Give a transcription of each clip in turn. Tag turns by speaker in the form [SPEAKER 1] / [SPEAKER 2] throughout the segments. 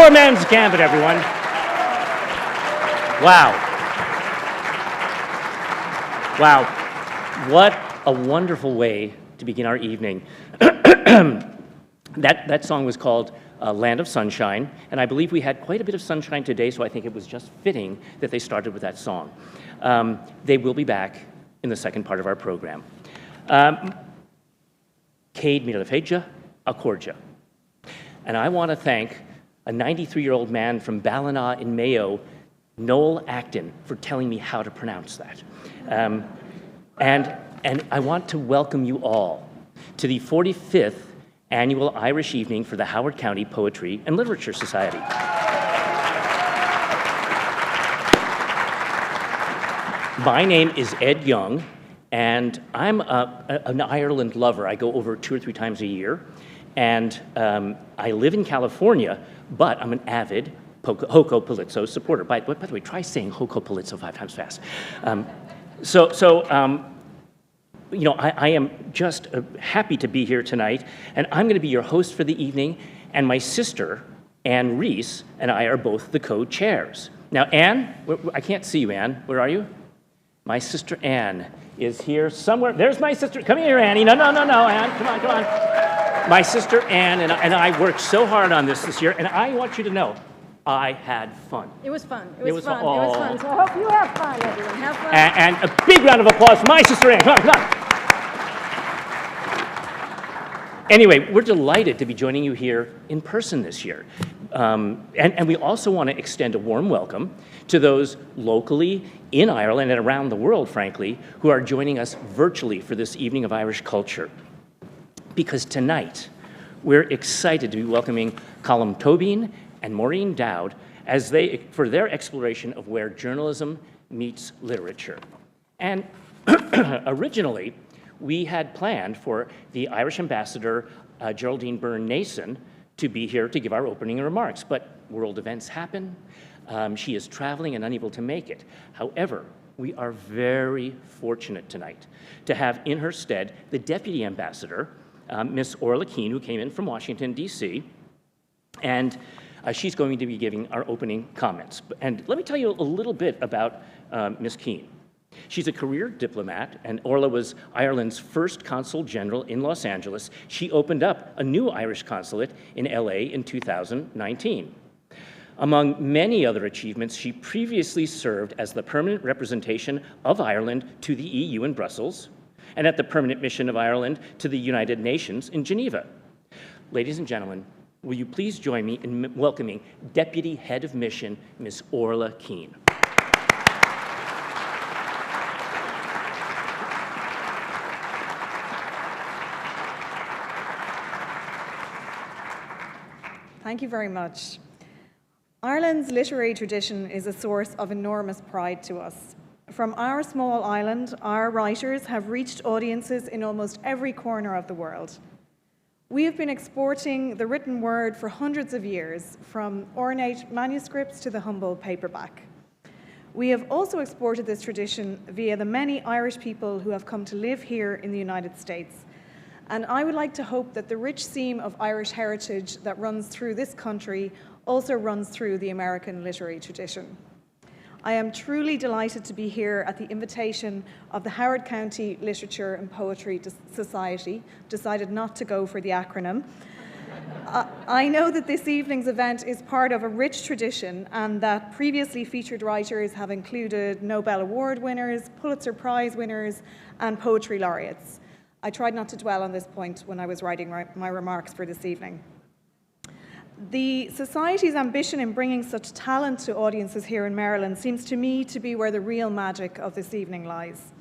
[SPEAKER 1] Poor man's gambit, everyone. Wow. Wow. What a wonderful way to begin our evening. That song was called Land of Sunshine, and I believe we had quite a bit of sunshine today, so I think it was just fitting that they started with that song. They will be back in the second part of our program. Cade Mirafeja Akorja. And I want to thank a 93-year-old man from Ballina in Mayo, Noel Acton, for telling me how to pronounce that. And I want to welcome you all to the 45th Annual Irish Evening for the Howard County Poetry and Literature Society. My name is Ed Young, and I'm an Ireland lover. I go over 2 or 3 times a year, and I live in California, but I'm an avid Hoko Pulitzo supporter. By the way, try saying Hoko Pulitzo 5 times fast. You know, I am just happy to be here tonight, and I'm going to be your host for the evening, and my sister, Anne Reese, and I are both the co-chairs. Now, Anne, I can't see you, Anne. Where are you? My sister Anne is here somewhere. There's my sister. Come here, Annie. No, Anne. Come on. My sister Anne and I worked so hard on this year, and I want you to know, I had fun.
[SPEAKER 2] It was fun.
[SPEAKER 1] It was fun.
[SPEAKER 2] It was fun. So I hope you have fun, everyone. Have fun.
[SPEAKER 1] And a big round of applause for my sister Anne. Come on. Anyway, we're delighted to be joining you here in person this year. And we also want to extend a warm welcome to those locally in Ireland and around the world, frankly, who are joining us virtually for this evening of Irish culture. Because tonight, we're excited to be welcoming Colum McCann and Maureen Dow for their exploration of where journalism meets literature. And originally, we had planned for the Irish ambassador, Geraldine Byrne-Nason, to be here to give our opening remarks, but world events happen. She is traveling and unable to make it. However, we are very fortunate tonight to have in her stead the deputy ambassador, Miss Orla Keane, who came in from Washington, D.C., and she's going to be giving our opening comments. And let me tell you a little bit about Miss Keane. She's a career diplomat, and Orla was Ireland's first consul general in Los Angeles. She opened up a new Irish consulate in LA in 2019. Among many other achievements, she previously served as the permanent representation of Ireland to the EU in Brussels, and at the permanent mission of Ireland to the United Nations in Geneva. Ladies and gentlemen, will you please join me in welcoming Deputy Head of Mission, Ms. Orla Keane.
[SPEAKER 2] Thank you very much. Ireland's literary tradition is a source of enormous pride to us. From our small island, our writers have reached audiences in almost every corner of the world. We have been exporting the written word for hundreds of years, from ornate manuscripts to the humble paperback. We have also exported this tradition via the many Irish people who have come to live here in the United States. And I would like to hope that the rich seam of Irish heritage that runs through this country also runs through the American literary tradition. I am truly delighted to be here at the invitation of the Howard County Literature and Poetry Society, decided not to go for the acronym. I know that this evening's event is part of a rich tradition and that previously featured writers have included Nobel Award winners, Pulitzer Prize winners, and poetry laureates. I tried not to dwell on this point when I was writing my remarks for this evening. The Society's ambition in bringing such talent to audiences here in Maryland seems to me to be where the real magic of this evening lies.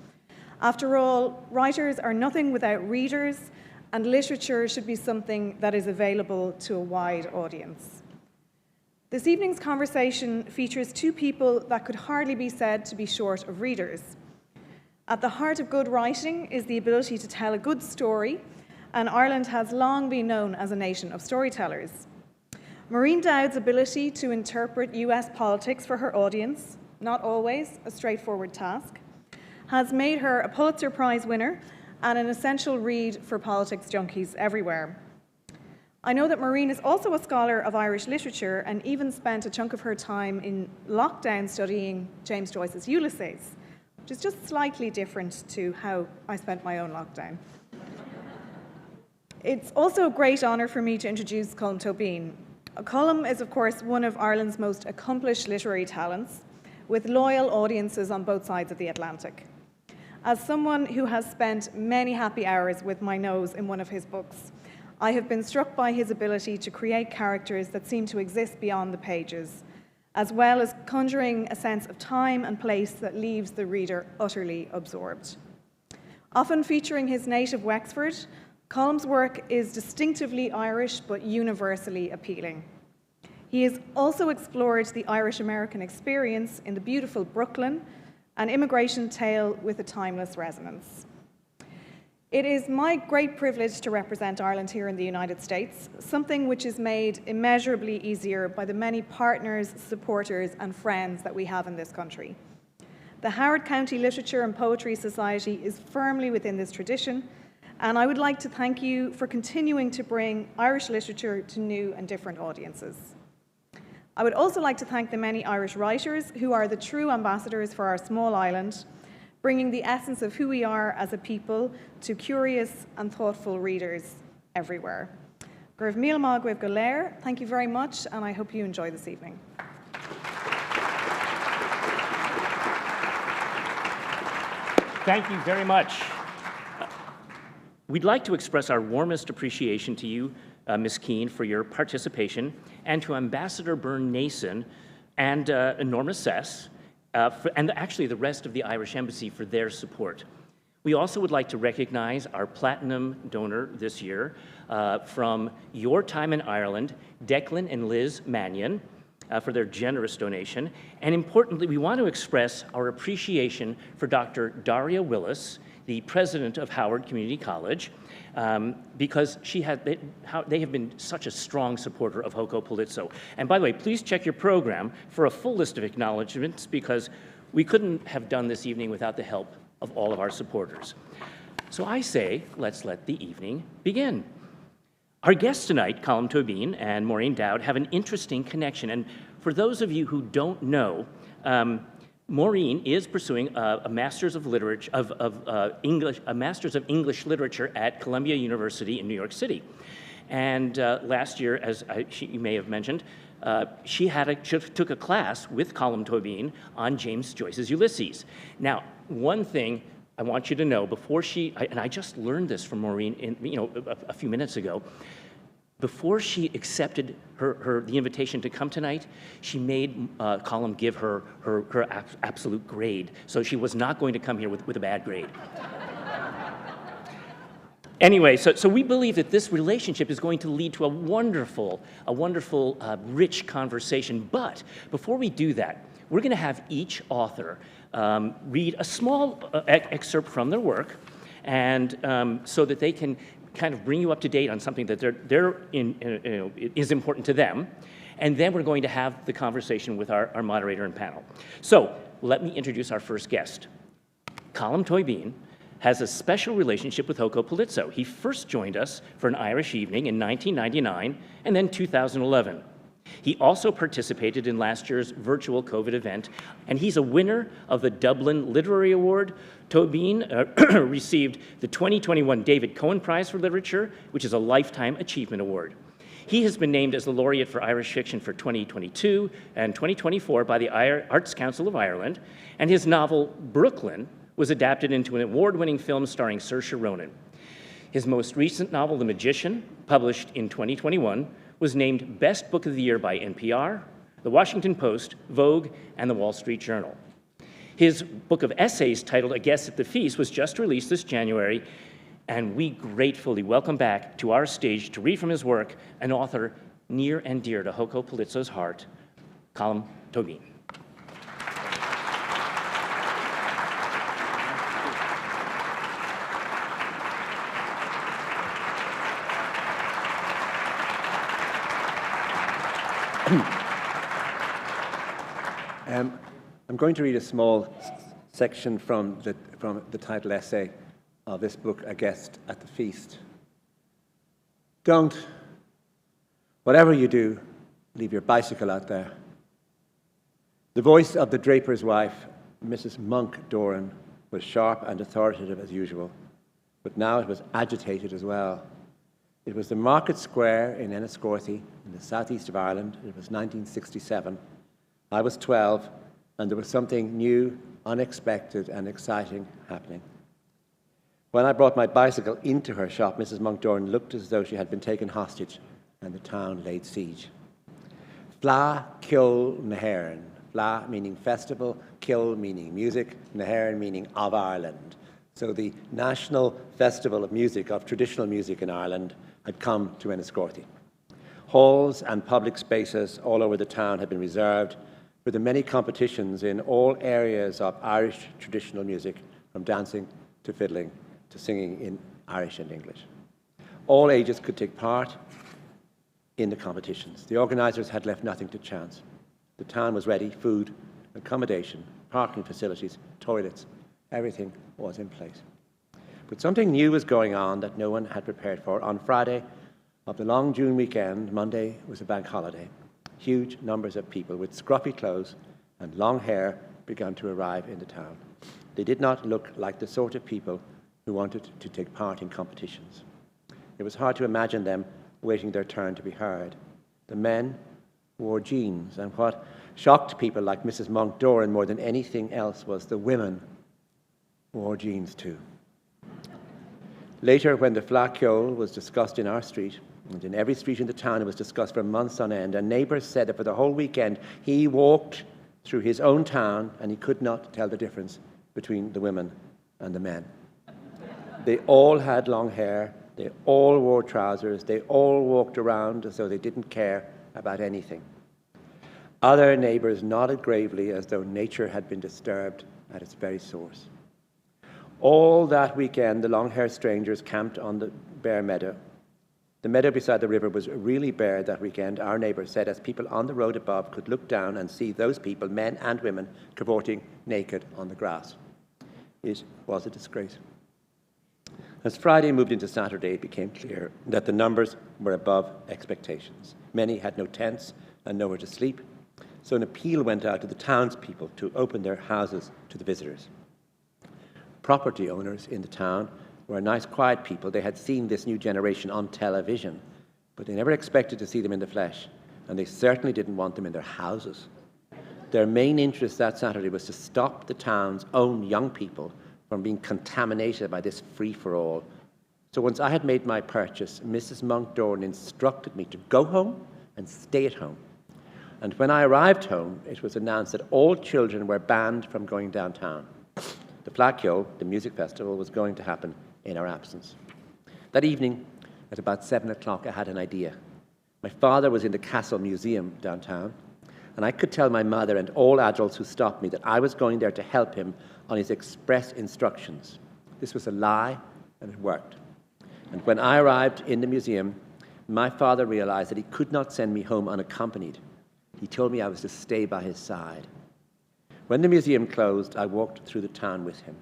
[SPEAKER 2] After all, writers are nothing without readers, and literature should be something that is available to a wide audience. This evening's conversation features 2 people that could hardly be said to be short of readers. At the heart of good writing is the ability to tell a good story, and Ireland has long been known as a nation of storytellers. Maureen Dow's ability to interpret US politics for her audience, not always a straightforward task, has made her a Pulitzer Prize winner and an essential read for politics junkies everywhere. I know that Maureen is also a scholar of Irish literature and even spent a chunk of her time in lockdown studying James Joyce's Ulysses, which is just slightly different to how I spent my own lockdown. It's also a great honour for me to introduce Colum McCann. Colum is, of course, one of Ireland's most accomplished literary talents, with loyal audiences on both sides of the Atlantic. As someone who has spent many happy hours with my nose in one of his books, I have been struck by his ability to create characters that seem to exist beyond the pages, as well as conjuring a sense of time and place that leaves the reader utterly absorbed. Often featuring his native Wexford, Colum's work is distinctively Irish but universally appealing. He has also explored the Irish-American experience in the beautiful Brooklyn, an immigration tale with a timeless resonance. It is my great privilege to represent Ireland here in the United States, something which is made immeasurably easier by the many partners, supporters, and friends that we have in this country. The Howard County Literature and Poetry Society is firmly within this tradition, and I would like to thank you for continuing to bring Irish literature to new and different audiences. I would also like to thank the many Irish writers who are the true ambassadors for our small island, bringing the essence of who we are as a people to curious and thoughtful readers everywhere. Gurv Míle Maith Guibh go léir. Thank you very much, and I hope you enjoy this evening.
[SPEAKER 1] Thank you very much. We'd like to express our warmest appreciation to you, Ms. Keane, for your participation, and to Ambassador Byrne Nason and Norma Sess, and actually the rest of the Irish Embassy for their support. We also would like to recognize our platinum donor this year from Your Time in Ireland, Declan and Liz Mannion, for their generous donation. And importantly, we want to express our appreciation for Dr. Daria Willis, the president of Howard Community College, because they have been such a strong supporter of Hoko Palizzo. And by the way, please check your program for a full list of acknowledgments, because we couldn't have done this evening without the help of all of our supporters. So I say, let's let the evening begin. Our guests tonight, Colum McCann and Maureen Dow, have an interesting connection. And for those of you who don't know, Maureen is pursuing a Master's of Literature a Master's of English Literature at Columbia University in New York City. And last year, as you may have mentioned, she took a class with Colum McCann on James Joyce's Ulysses. Now, one thing I want you to know before and I just learned this from Maureen a few minutes ago. Before she accepted the invitation to come tonight, she made Colum give her absolute grade. So she was not going to come here with a bad grade. Anyway, so we believe that this relationship is going to lead to a wonderful, rich conversation. But before we do that, we're going to have each author read a small excerpt from their work, and so that they can kind of bring you up to date on something that is important to them. And then we're going to have the conversation with our moderator and panel. So let me introduce our first guest. Colum McCann has a special relationship with Hoko Palizzo. He first joined us for an Irish evening in 1999 and then 2011. He also participated in last year's virtual COVID event, and he's a winner of the Dublin Literary Award. Tobin received the 2021 David Cohen Prize for Literature, which is a Lifetime Achievement Award. He has been named as the laureate for Irish fiction for 2022 and 2024 by the Arts Council of Ireland, and his novel, Brooklyn, was adapted into an award-winning film starring Saoirse Ronan. His most recent novel, The Magician, published in 2021, was named Best Book of the Year by NPR, The Washington Post, Vogue, and The Wall Street Journal. His book of essays titled A Guest at the Feast was just released this January, and we gratefully welcome back to our stage to read from his work an author near and dear to Hoko Palizzo's heart, Colum McCann.
[SPEAKER 3] I'm going to read a small section from the title essay of this book, A Guest at the Feast. Don't Whatever you do, leave your bicycle out there. The voice of the draper's wife, Mrs. Monk Doran, was sharp and authoritative as usual, but now it was agitated as well. It was the Market Square in Enniscorthy, in the southeast of Ireland. It was 1967. I was 12, and there was something new, unexpected, and exciting happening. When I brought my bicycle into her shop, Mrs. Monk Doran looked as though she had been taken hostage, and the town laid siege. Fla Kill Nahairn. Fla meaning festival, Kill meaning music, Nahairn meaning of Ireland. So the National Festival of Music, of traditional music in Ireland, had come to Enniscorthy. Halls and public spaces all over the town had been reserved for the many competitions in all areas of Irish traditional music, from dancing to fiddling to singing in Irish and English. All ages could take part in the competitions. The organisers had left nothing to chance. The town was ready, food, accommodation, parking facilities, toilets, everything was in place. But something new was going on that no one had prepared for. On Friday of the long June weekend, Monday was a bank holiday. Huge numbers of people with scruffy clothes and long hair began to arrive in the town. They did not look like the sort of people who wanted to take part in competitions. It was hard to imagine them waiting their turn to be heard. The men wore jeans, and what shocked people like Mrs. Monk Doran more than anything else was the women wore jeans too. Later, when the Flacciol was discussed in our street, and in every street in the town it was discussed for months on end, and neighbours said that for the whole weekend he walked through his own town and he could not tell the difference between the women and the men. They all had long hair, they all wore trousers, they all walked around as though they didn't care about anything. Other neighbours nodded gravely as though nature had been disturbed at its very source. All that weekend, the long-haired strangers camped on the bare meadow. The meadow beside the river was really bare that weekend, our neighbour said, as people on the road above could look down and see those people, men and women, cavorting naked on the grass. It was a disgrace. As Friday moved into Saturday, it became clear that the numbers were above expectations. Many had no tents and nowhere to sleep, so an appeal went out to the townspeople to open their houses to the visitors. Property owners in the town were nice, quiet people. They had seen this new generation on television, but they never expected to see them in the flesh, and they certainly didn't want them in their houses. Their main interest that Saturday was to stop the town's own young people from being contaminated by this free-for-all. So once I had made my purchase, Mrs. Monk Doran instructed me to go home and stay at home. And when I arrived home, it was announced that all children were banned from going downtown. The Flacciol, the music festival, was going to happen in our absence. That evening, at about 7 o'clock, I had an idea. My father was in the Castle Museum downtown, and I could tell my mother and all adults who stopped me that I was going there to help him on his express instructions. This was a lie, and it worked. And when I arrived in the museum, my father realized that he could not send me home unaccompanied. He told me I was to stay by his side. When the museum closed, I walked through the town with him.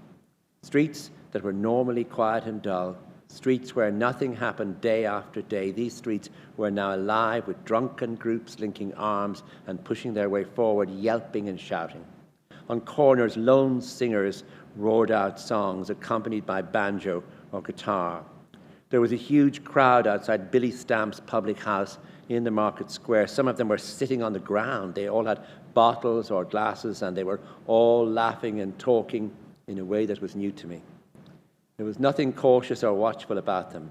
[SPEAKER 3] Streets that were normally quiet and dull, streets where nothing happened day after day, these streets were now alive with drunken groups linking arms and pushing their way forward, yelping and shouting. On corners, lone singers roared out songs accompanied by banjo or guitar. There was a huge crowd outside Billy Stamp's public house in the Market Square. Some of them were sitting on the ground. They all had bottles or glasses, and they were all laughing and talking in a way that was new to me. There was nothing cautious or watchful about them,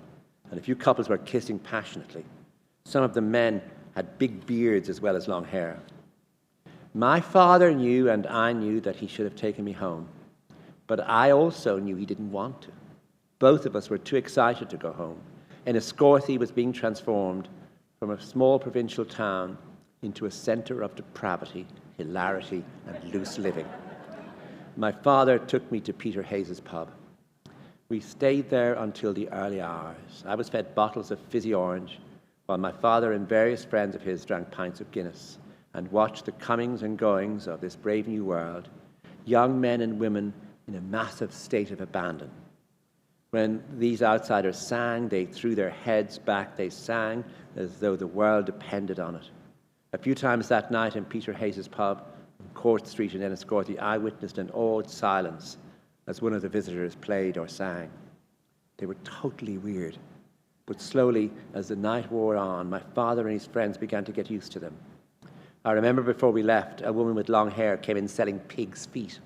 [SPEAKER 3] and a few couples were kissing passionately. Some of the men had big beards as well as long hair. My father knew, and I knew, that he should have taken me home, but I also knew he didn't want to. Both of us were too excited to go home. Enniscorthy was being transformed from a small provincial town into a centre of depravity, hilarity, and loose living. My father took me to Peter Hayes's pub. We stayed there until the early hours. I was fed bottles of fizzy orange, while my father and various friends of his drank pints of Guinness and watched the comings and goings of this brave new world, young men and women in a massive state of abandon. When these outsiders sang, they threw their heads back. They sang as though the world depended on it. A few times that night in Peter Hayes' pub on Court Street in Enniscorthy, I witnessed an awed silence as one of the visitors played or sang. They were totally weird. But slowly, as the night wore on, my father and his friends began to get used to them. I remember before we left, a woman with long hair came in selling pig's feet.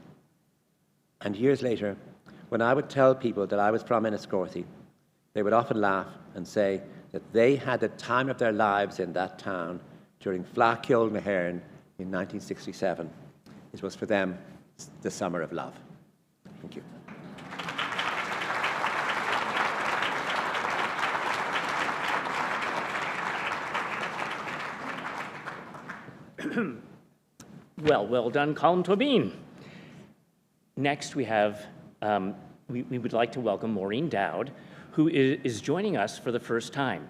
[SPEAKER 3] And years later, when I would tell people that I was from Enniscorthy, they would often laugh and say that they had the time of their lives in that town during Fleadh Cheoil na hÉireann in 1967. It was for them the summer of love. Thank you.
[SPEAKER 1] Well done, Colum McCann. Next, we have, we would like to welcome Maureen Dow, who is joining us for the first time.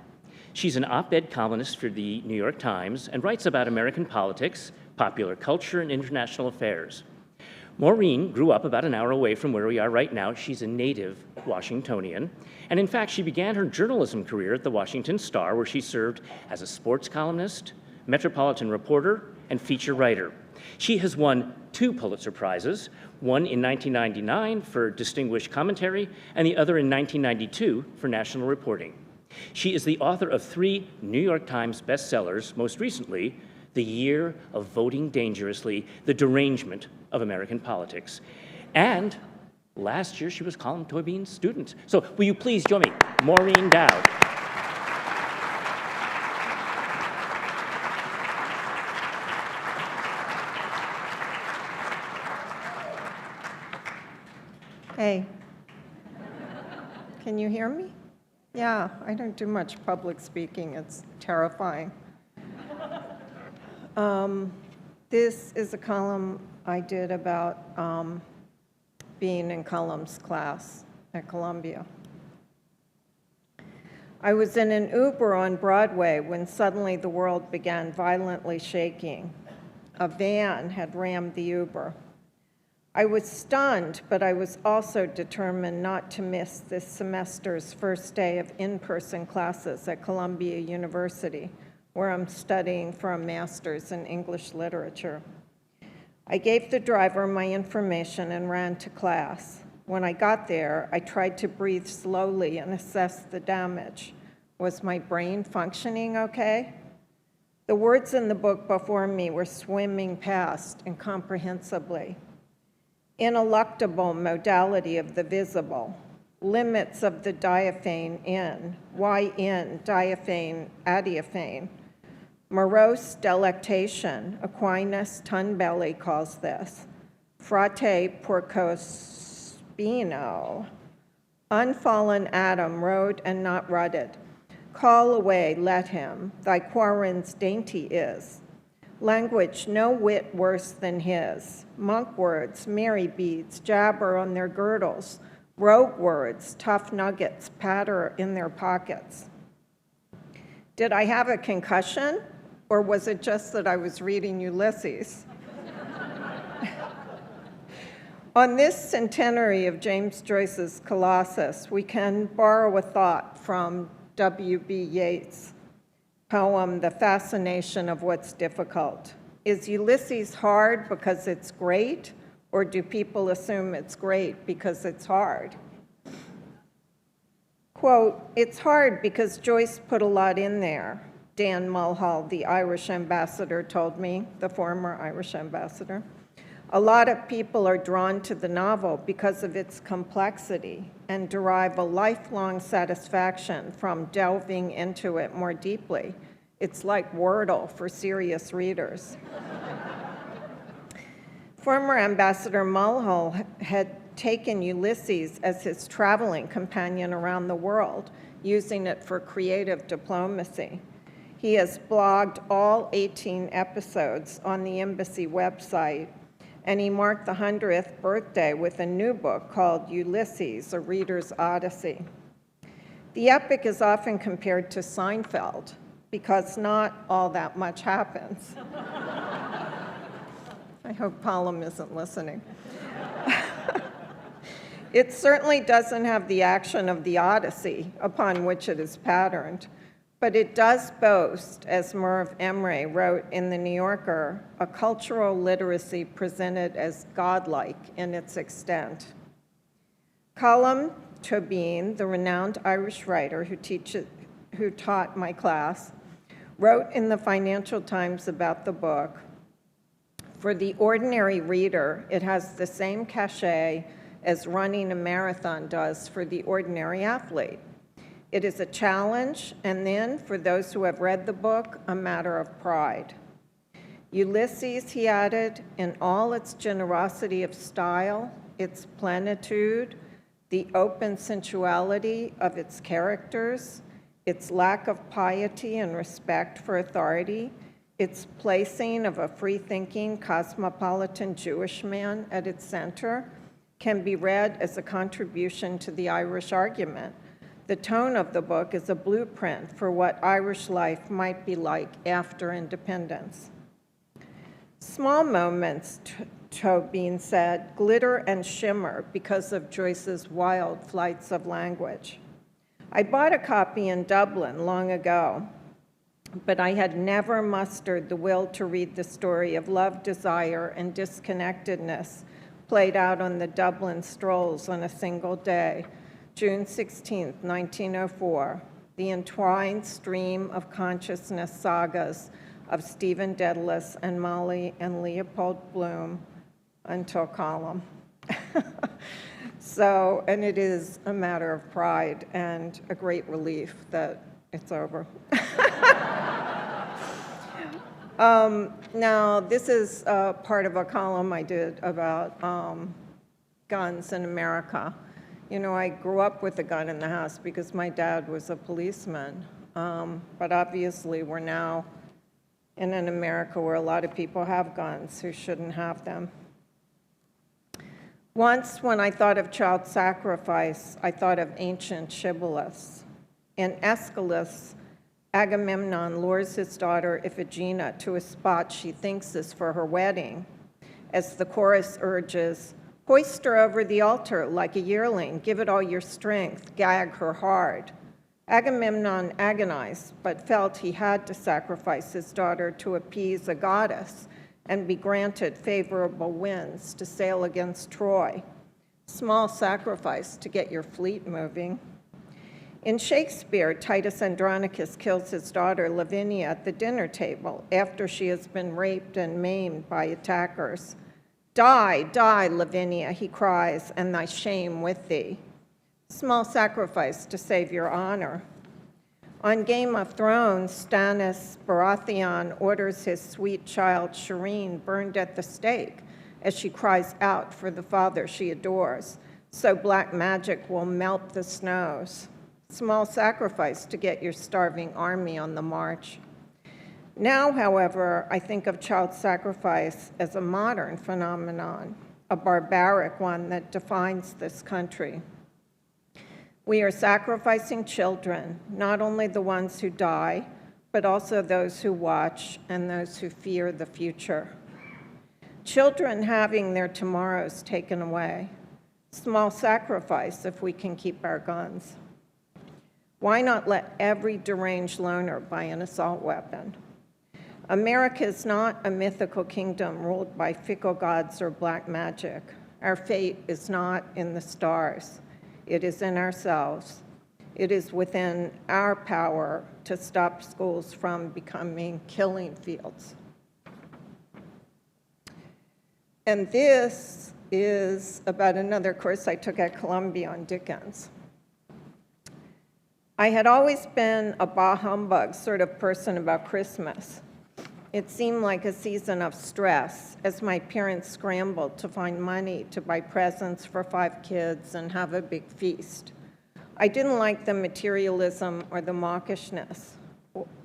[SPEAKER 1] She's an op-ed columnist for the New York Times and writes about American politics, popular culture, and international affairs. Maureen grew up about an hour away from where we are right now. She's a native Washingtonian. And in fact, she began her journalism career at the Washington Star, where she served as a sports columnist, metropolitan reporter, and feature writer. She has won 2 Pulitzer Prizes, one in 1999 for distinguished commentary, and the other in 1992 for national reporting. She is the author of 3 New York Times bestsellers, most recently, The Year of Voting Dangerously, The Derangement of American Politics. And last year, she was Colum McCann's student. So will you please join me, Maureen Dow.
[SPEAKER 4] Hey, can you hear me? Yeah, I don't do much public speaking. It's terrifying. This is a column I did about being in Colum's class at Columbia. I was in an Uber on Broadway when suddenly the world began violently shaking. A van had rammed the Uber. I was stunned, but I was also determined not to miss this semester's first day of in-person classes at Columbia University, where I'm studying for a master's in English literature. I gave the driver my information and ran to class. When I got there, I tried to breathe slowly and assess the damage. Was my brain functioning okay? The words in the book before me were swimming past incomprehensibly. Ineluctable modality of the visible, limits of the diaphane in, why in, diaphane, adiaphane, morose delectation, Aquinas Tunbelly calls this, frate porcospino, unfallen atom, rode and not rutted, call away, let him, thy quarren's dainty is, language no whit worse than his, monk words, merry beads, jabber on their girdles, rogue words, tough nuggets, patter in their pockets. Did I have a concussion, or was it just that I was reading Ulysses? On this centenary of James Joyce's Colossus, we can borrow a thought from W.B. Yeats' poem, The Fascination of What's Difficult. Is Ulysses hard because it's great, or do people assume it's great because it's hard? Quote, it's hard because Joyce put a lot in there, Dan Mulhall, the Irish ambassador, told me, the former Irish ambassador. A lot of people are drawn to the novel because of its complexity and derive a lifelong satisfaction from delving into it more deeply. It's like Wordle for serious readers. Former Ambassador Mulhall had taken Ulysses as his traveling companion around the world, using it for creative diplomacy. He has blogged all 18 episodes on the embassy website, and he marked the 100th birthday with a new book called Ulysses, A Reader's Odyssey. The epic is often compared to Seinfeld, because not all that much happens. I hope Colum isn't listening. It certainly doesn't have the action of the Odyssey upon which it is patterned, but it does boast, as Merv Emre wrote in The New Yorker, a cultural literacy presented as godlike in its extent. Colum McCann, the renowned Irish writer who taught my class, wrote in the Financial Times about the book, "For the ordinary reader, it has the same cachet as running a marathon does for the ordinary athlete. It is a challenge, and then, for those who have read the book, a matter of pride. Ulysses," he added, "in all its generosity of style, its plenitude, the open sensuality of its characters, its lack of piety and respect for authority, its placing of a free-thinking, cosmopolitan Jewish man at its center, can be read as a contribution to the Irish argument. The tone of the book is a blueprint for what Irish life might be like after independence." Small moments, Tobin said, glitter and shimmer because of Joyce's wild flights of language. I bought a copy in Dublin long ago, but I had never mustered the will to read the story of love, desire, and disconnectedness played out on the Dublin strolls on a single day, June 16, 1904, the entwined stream of consciousness sagas of Stephen Dedalus and Molly and Leopold Bloom until Colum. So, and it is a matter of pride and a great relief that it's over. Now, this is part of a column I did about guns in America. You know, I grew up with a gun in the house because my dad was a policeman. But obviously, we're now in an America where a lot of people have guns who shouldn't have them. Once, when I thought of child sacrifice, I thought of ancient shibboleths. In Aeschylus, Agamemnon lures his daughter Iphigenia to a spot she thinks is for her wedding. As the chorus urges, "Hoist her over the altar like a yearling, give it all your strength, gag her hard." Agamemnon agonized, but felt he had to sacrifice his daughter to appease a goddess and be granted favorable winds to sail against Troy. Small sacrifice to get your fleet moving. In Shakespeare, Titus Andronicus kills his daughter Lavinia at the dinner table after she has been raped and maimed by attackers. "Die, die, Lavinia," he cries, "and thy shame with thee." Small sacrifice to save your honor. On Game of Thrones, Stannis Baratheon orders his sweet child Shireen burned at the stake as she cries out for the father she adores, so black magic will melt the snows. Small sacrifice to get your starving army on the march. Now, however, I think of child sacrifice as a modern phenomenon, a barbaric one that defines this country. We are sacrificing children, not only the ones who die, but also those who watch and those who fear the future. Children having their tomorrows taken away. Small sacrifice if we can keep our guns. Why not let every deranged loner buy an assault weapon? America is not a mythical kingdom ruled by fickle gods or black magic. Our fate is not in the stars. It is in ourselves. It is within our power to stop schools from becoming killing fields. And this is about another course I took at Columbia on Dickens. I had always been a bah humbug sort of person about Christmas. It seemed like a season of stress as my parents scrambled to find money to buy presents for 5 kids and have a big feast. I didn't like the materialism or the mawkishness.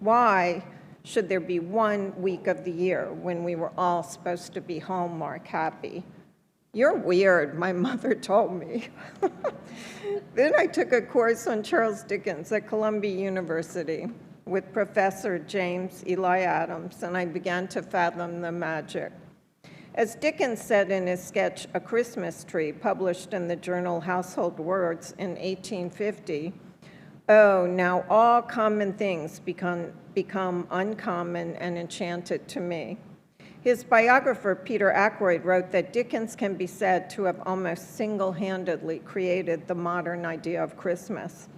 [SPEAKER 4] Why should there be one week of the year when we were all supposed to be Hallmark happy? "You're weird," my mother told me. Then I took a course on Charles Dickens at Columbia University with Professor James Eli Adams, and I began to fathom the magic. As Dickens said in his sketch, A Christmas Tree, published in the journal Household Words in 1850, "Oh, now all common things become uncommon and enchanted to me." His biographer, Peter Ackroyd, wrote that Dickens can be said to have almost single-handedly created the modern idea of Christmas.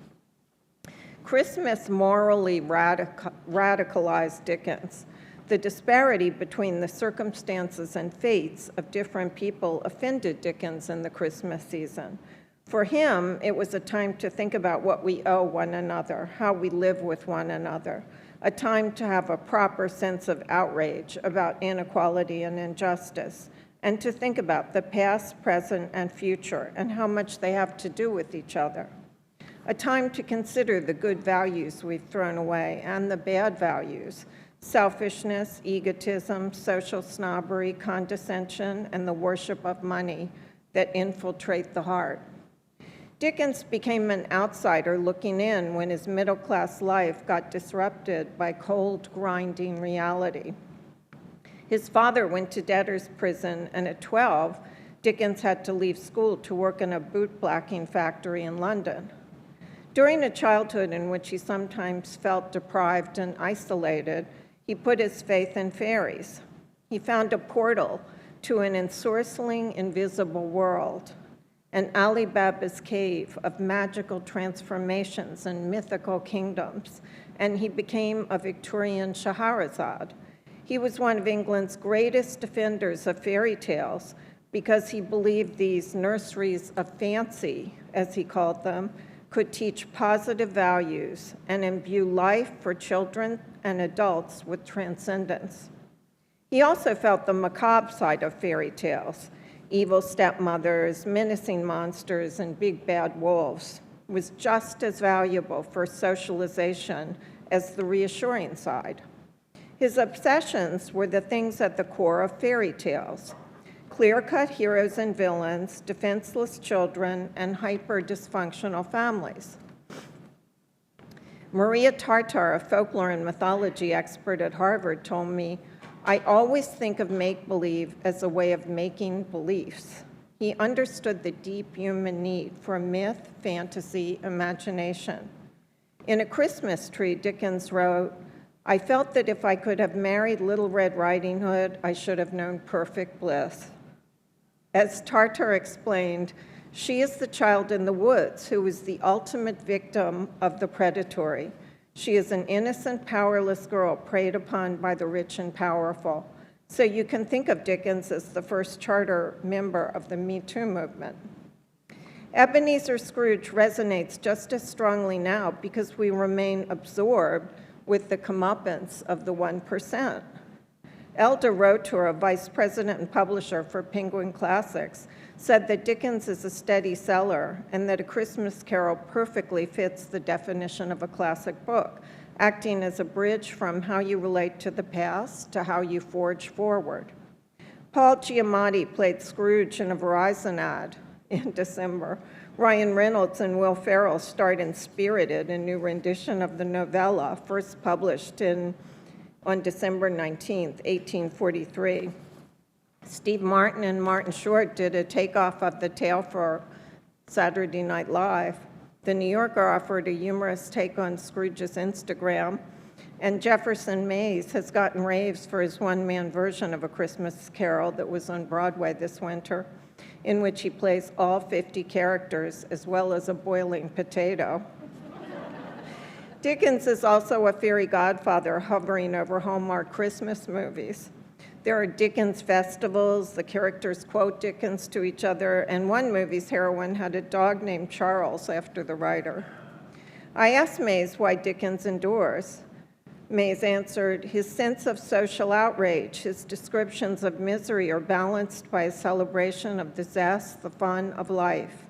[SPEAKER 4] Christmas morally radicalized Dickens. The disparity between the circumstances and fates of different people offended Dickens in the Christmas season. For him, it was a time to think about what we owe one another, how we live with one another, a time to have a proper sense of outrage about inequality and injustice, and to think about the past, present, and future, and how much they have to do with each other. A time to consider the good values we've thrown away and the bad values, selfishness, egotism, social snobbery, condescension, and the worship of money that infiltrate the heart. Dickens became an outsider looking in when his middle-class life got disrupted by cold, grinding reality. His father went to debtor's prison, and at 12, Dickens had to leave school to work in a boot-blacking factory in London. During a childhood in which he sometimes felt deprived and isolated, he put his faith in fairies. He found a portal to an ensorceling, invisible world, an Ali Baba's cave of magical transformations and mythical kingdoms, and he became a Victorian Scheherazade. He was one of England's greatest defenders of fairy tales because he believed these nurseries of fancy, as he called them, could teach positive values and imbue life for children and adults with transcendence. He also felt the macabre side of fairy tales. Evil stepmothers, menacing monsters, and big bad wolves was just as valuable for socialization as the reassuring side. His obsessions were the things at the core of fairy tales: clear-cut heroes and villains, defenseless children, and hyper-dysfunctional families. Maria Tartar, a folklore and mythology expert at Harvard, told me, "I always think of make-believe as a way of making beliefs." He understood the deep human need for myth, fantasy, imagination. In A Christmas Tree, Dickens wrote, "I felt that if I could have married Little Red Riding Hood, I should have known perfect bliss." As Tartar explained, she is the child in the woods who is the ultimate victim of the predatory. She is an innocent, powerless girl preyed upon by the rich and powerful. So you can think of Dickens as the first charter member of the Me Too movement. Ebenezer Scrooge resonates just as strongly now because we remain absorbed with the comeuppance of the 1%. Elda Rotor, a vice president and publisher for Penguin Classics, said that Dickens is a steady seller and that A Christmas Carol perfectly fits the definition of a classic book, acting as a bridge from how you relate to the past to how you forge forward. Paul Giamatti played Scrooge in a Verizon ad in December. Ryan Reynolds and Will Ferrell starred in Spirited, a new rendition of the novella first published on December 19, 1843. Steve Martin and Martin Short did a takeoff of the tale for Saturday Night Live. The New Yorker offered a humorous take on Scrooge's Instagram, and Jefferson Mays has gotten raves for his one-man version of A Christmas Carol that was on Broadway this winter, in which he plays all 50 characters as well as a boiling potato. Dickens is also a fairy godfather hovering over Hallmark Christmas movies. There are Dickens festivals, the characters quote Dickens to each other, and one movie's heroine had a dog named Charles after the writer. I asked Mays why Dickens endures. Mays answered, "His sense of social outrage, his descriptions of misery are balanced by a celebration of the zest, the fun of life.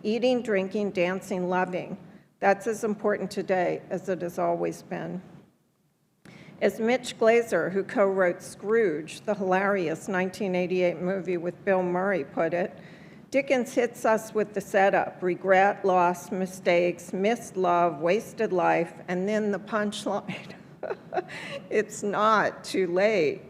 [SPEAKER 4] Eating, drinking, dancing, loving. That's as important today as it has always been." As Mitch Glaser, who co-wrote Scrooge, the hilarious 1988 movie with Bill Murray, put it, Dickens hits us with the setup: regret, loss, mistakes, missed love, wasted life, and then the punchline. It's not too late.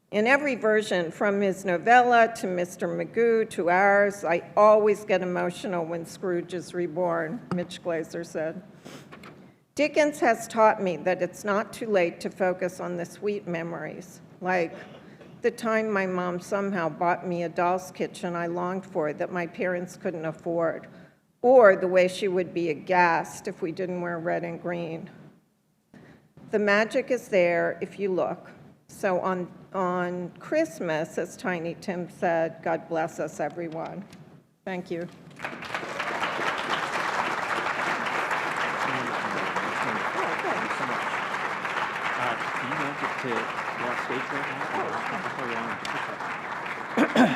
[SPEAKER 4] In every version, from his novella to Mr. Magoo to ours, I always get emotional when Scrooge is reborn, Mitch Glaser said. Dickens has taught me that it's not too late to focus on the sweet memories, like the time my mom somehow bought me a doll's kitchen I longed for that my parents couldn't afford, or the way she would be aghast if we didn't wear red and green. The magic is there if you look. So on Christmas, as Tiny Tim said, God bless us, everyone. Thank you.
[SPEAKER 1] Do you want it to go on stage right now?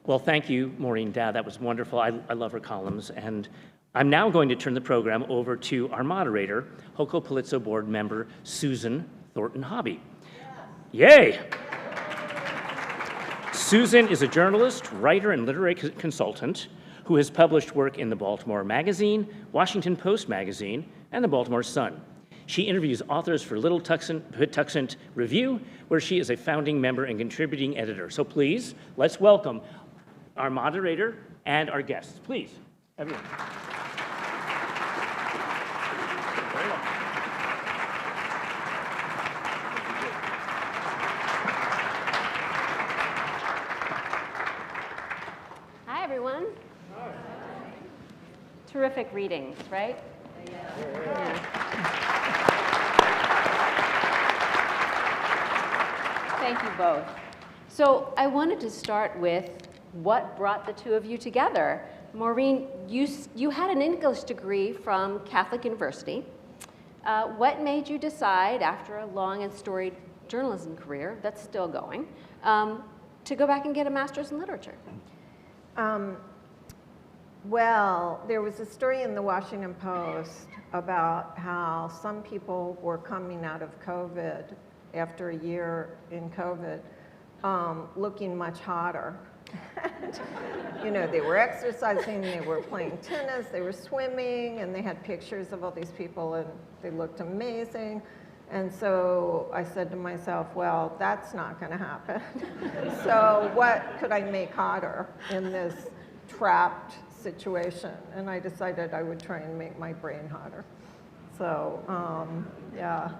[SPEAKER 1] Well, thank you, Maureen Dow. That was wonderful. I love her columns. And I'm now going to turn the program over to our moderator, Hoco Palizzo board member, Susan Thornton Hobby. Yay! Susan is a journalist, writer, and literary consultant who has published work in the Baltimore Magazine, Washington Post Magazine, and the Baltimore Sun. She interviews authors for Little Tuxant Review, where she is a founding member and contributing editor. So please, let's welcome our moderator and our guests. Please, everyone. Very well.
[SPEAKER 5] Hi, everyone. Terrific readings, right? Yeah. Thank you both. So I wanted to start with what brought the two of you together. Maureen, you had an English degree from Catholic University. What made you decide, after a long and storied journalism career that's still going, to go back and get a master's in literature?
[SPEAKER 4] Well, there was a story in the Washington Post about how some people were coming out of COVID, after a year in COVID, looking much hotter. You know, they were exercising, they were playing tennis, they were swimming, and they had pictures of all these people, and they looked amazing. And so I said to myself, well, that's not going to happen. So what could I make hotter in this trapped situation? And I decided I would try and make my brain hotter. So, yeah.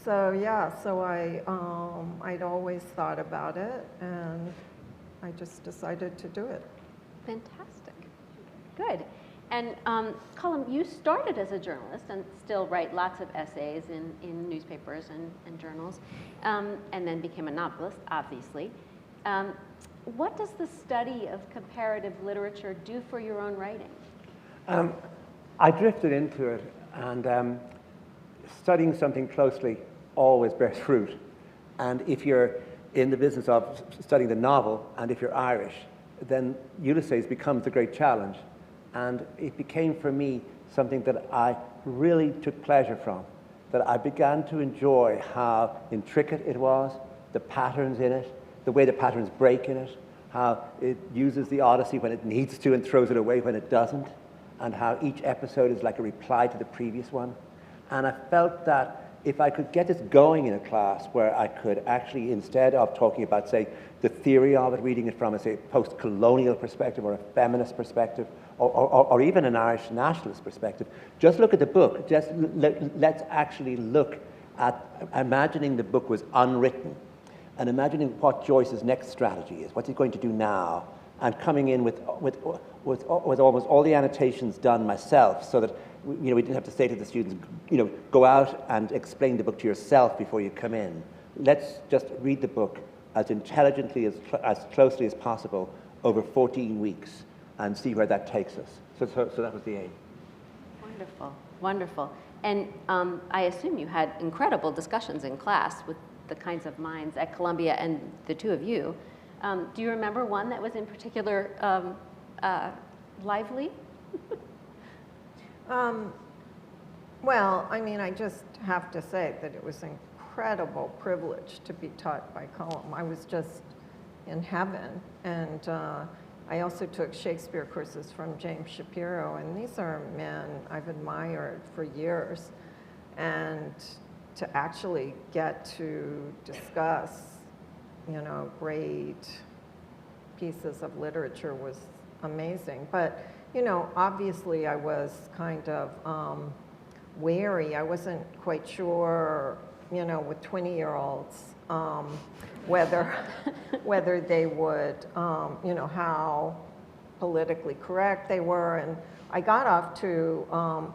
[SPEAKER 4] So I'd always thought about it, and I just decided to do it.
[SPEAKER 5] Fantastic. Good. And Colum, you started as a journalist and still write lots of essays in newspapers and journals, and then became a novelist, obviously. What does the study of comparative literature do for your own writing?
[SPEAKER 3] I drifted into it, and studying something closely always bears fruit. And if you're in the business of studying the novel, and if you're Irish, then Ulysses becomes the great challenge. And it became for me something that I really took pleasure from, that I began to enjoy how intricate it was, the patterns in it, the way the patterns break in it, how it uses the Odyssey when it needs to and throws it away when it doesn't, and how each episode is like a reply to the previous one. And I felt that if I could get this going in a class where I could actually, instead of talking about, say, the theory of it, reading it from a, say, post-colonial perspective or a feminist perspective, or even an Irish nationalist perspective, just look at the book. Just let's actually look at imagining the book was unwritten and imagining what Joyce's next strategy is, what's he going to do now, and coming in with almost all the annotations done myself, so that we didn't have to say to the students, go out and explain the book to yourself before you come in. Let's just read the book as intelligently, as closely as possible over 14 weeks and see where that takes us. So that was the aim.
[SPEAKER 5] Wonderful, wonderful. And I assume you had incredible discussions in class with the kinds of minds at Columbia and the two of you. Do you remember one that was in particular lively?
[SPEAKER 4] Well, I mean, I just have to say that it was an incredible privilege to be taught by Colum. I was just in heaven. And I also took Shakespeare courses from James Shapiro, and these are men I've admired for years. And to actually get to discuss, you know, great pieces of literature was amazing. But, you know, obviously I was kind of wary. I wasn't quite sure, you know, with 20-year-olds, whether they would, you know, how politically correct they were. And I got off to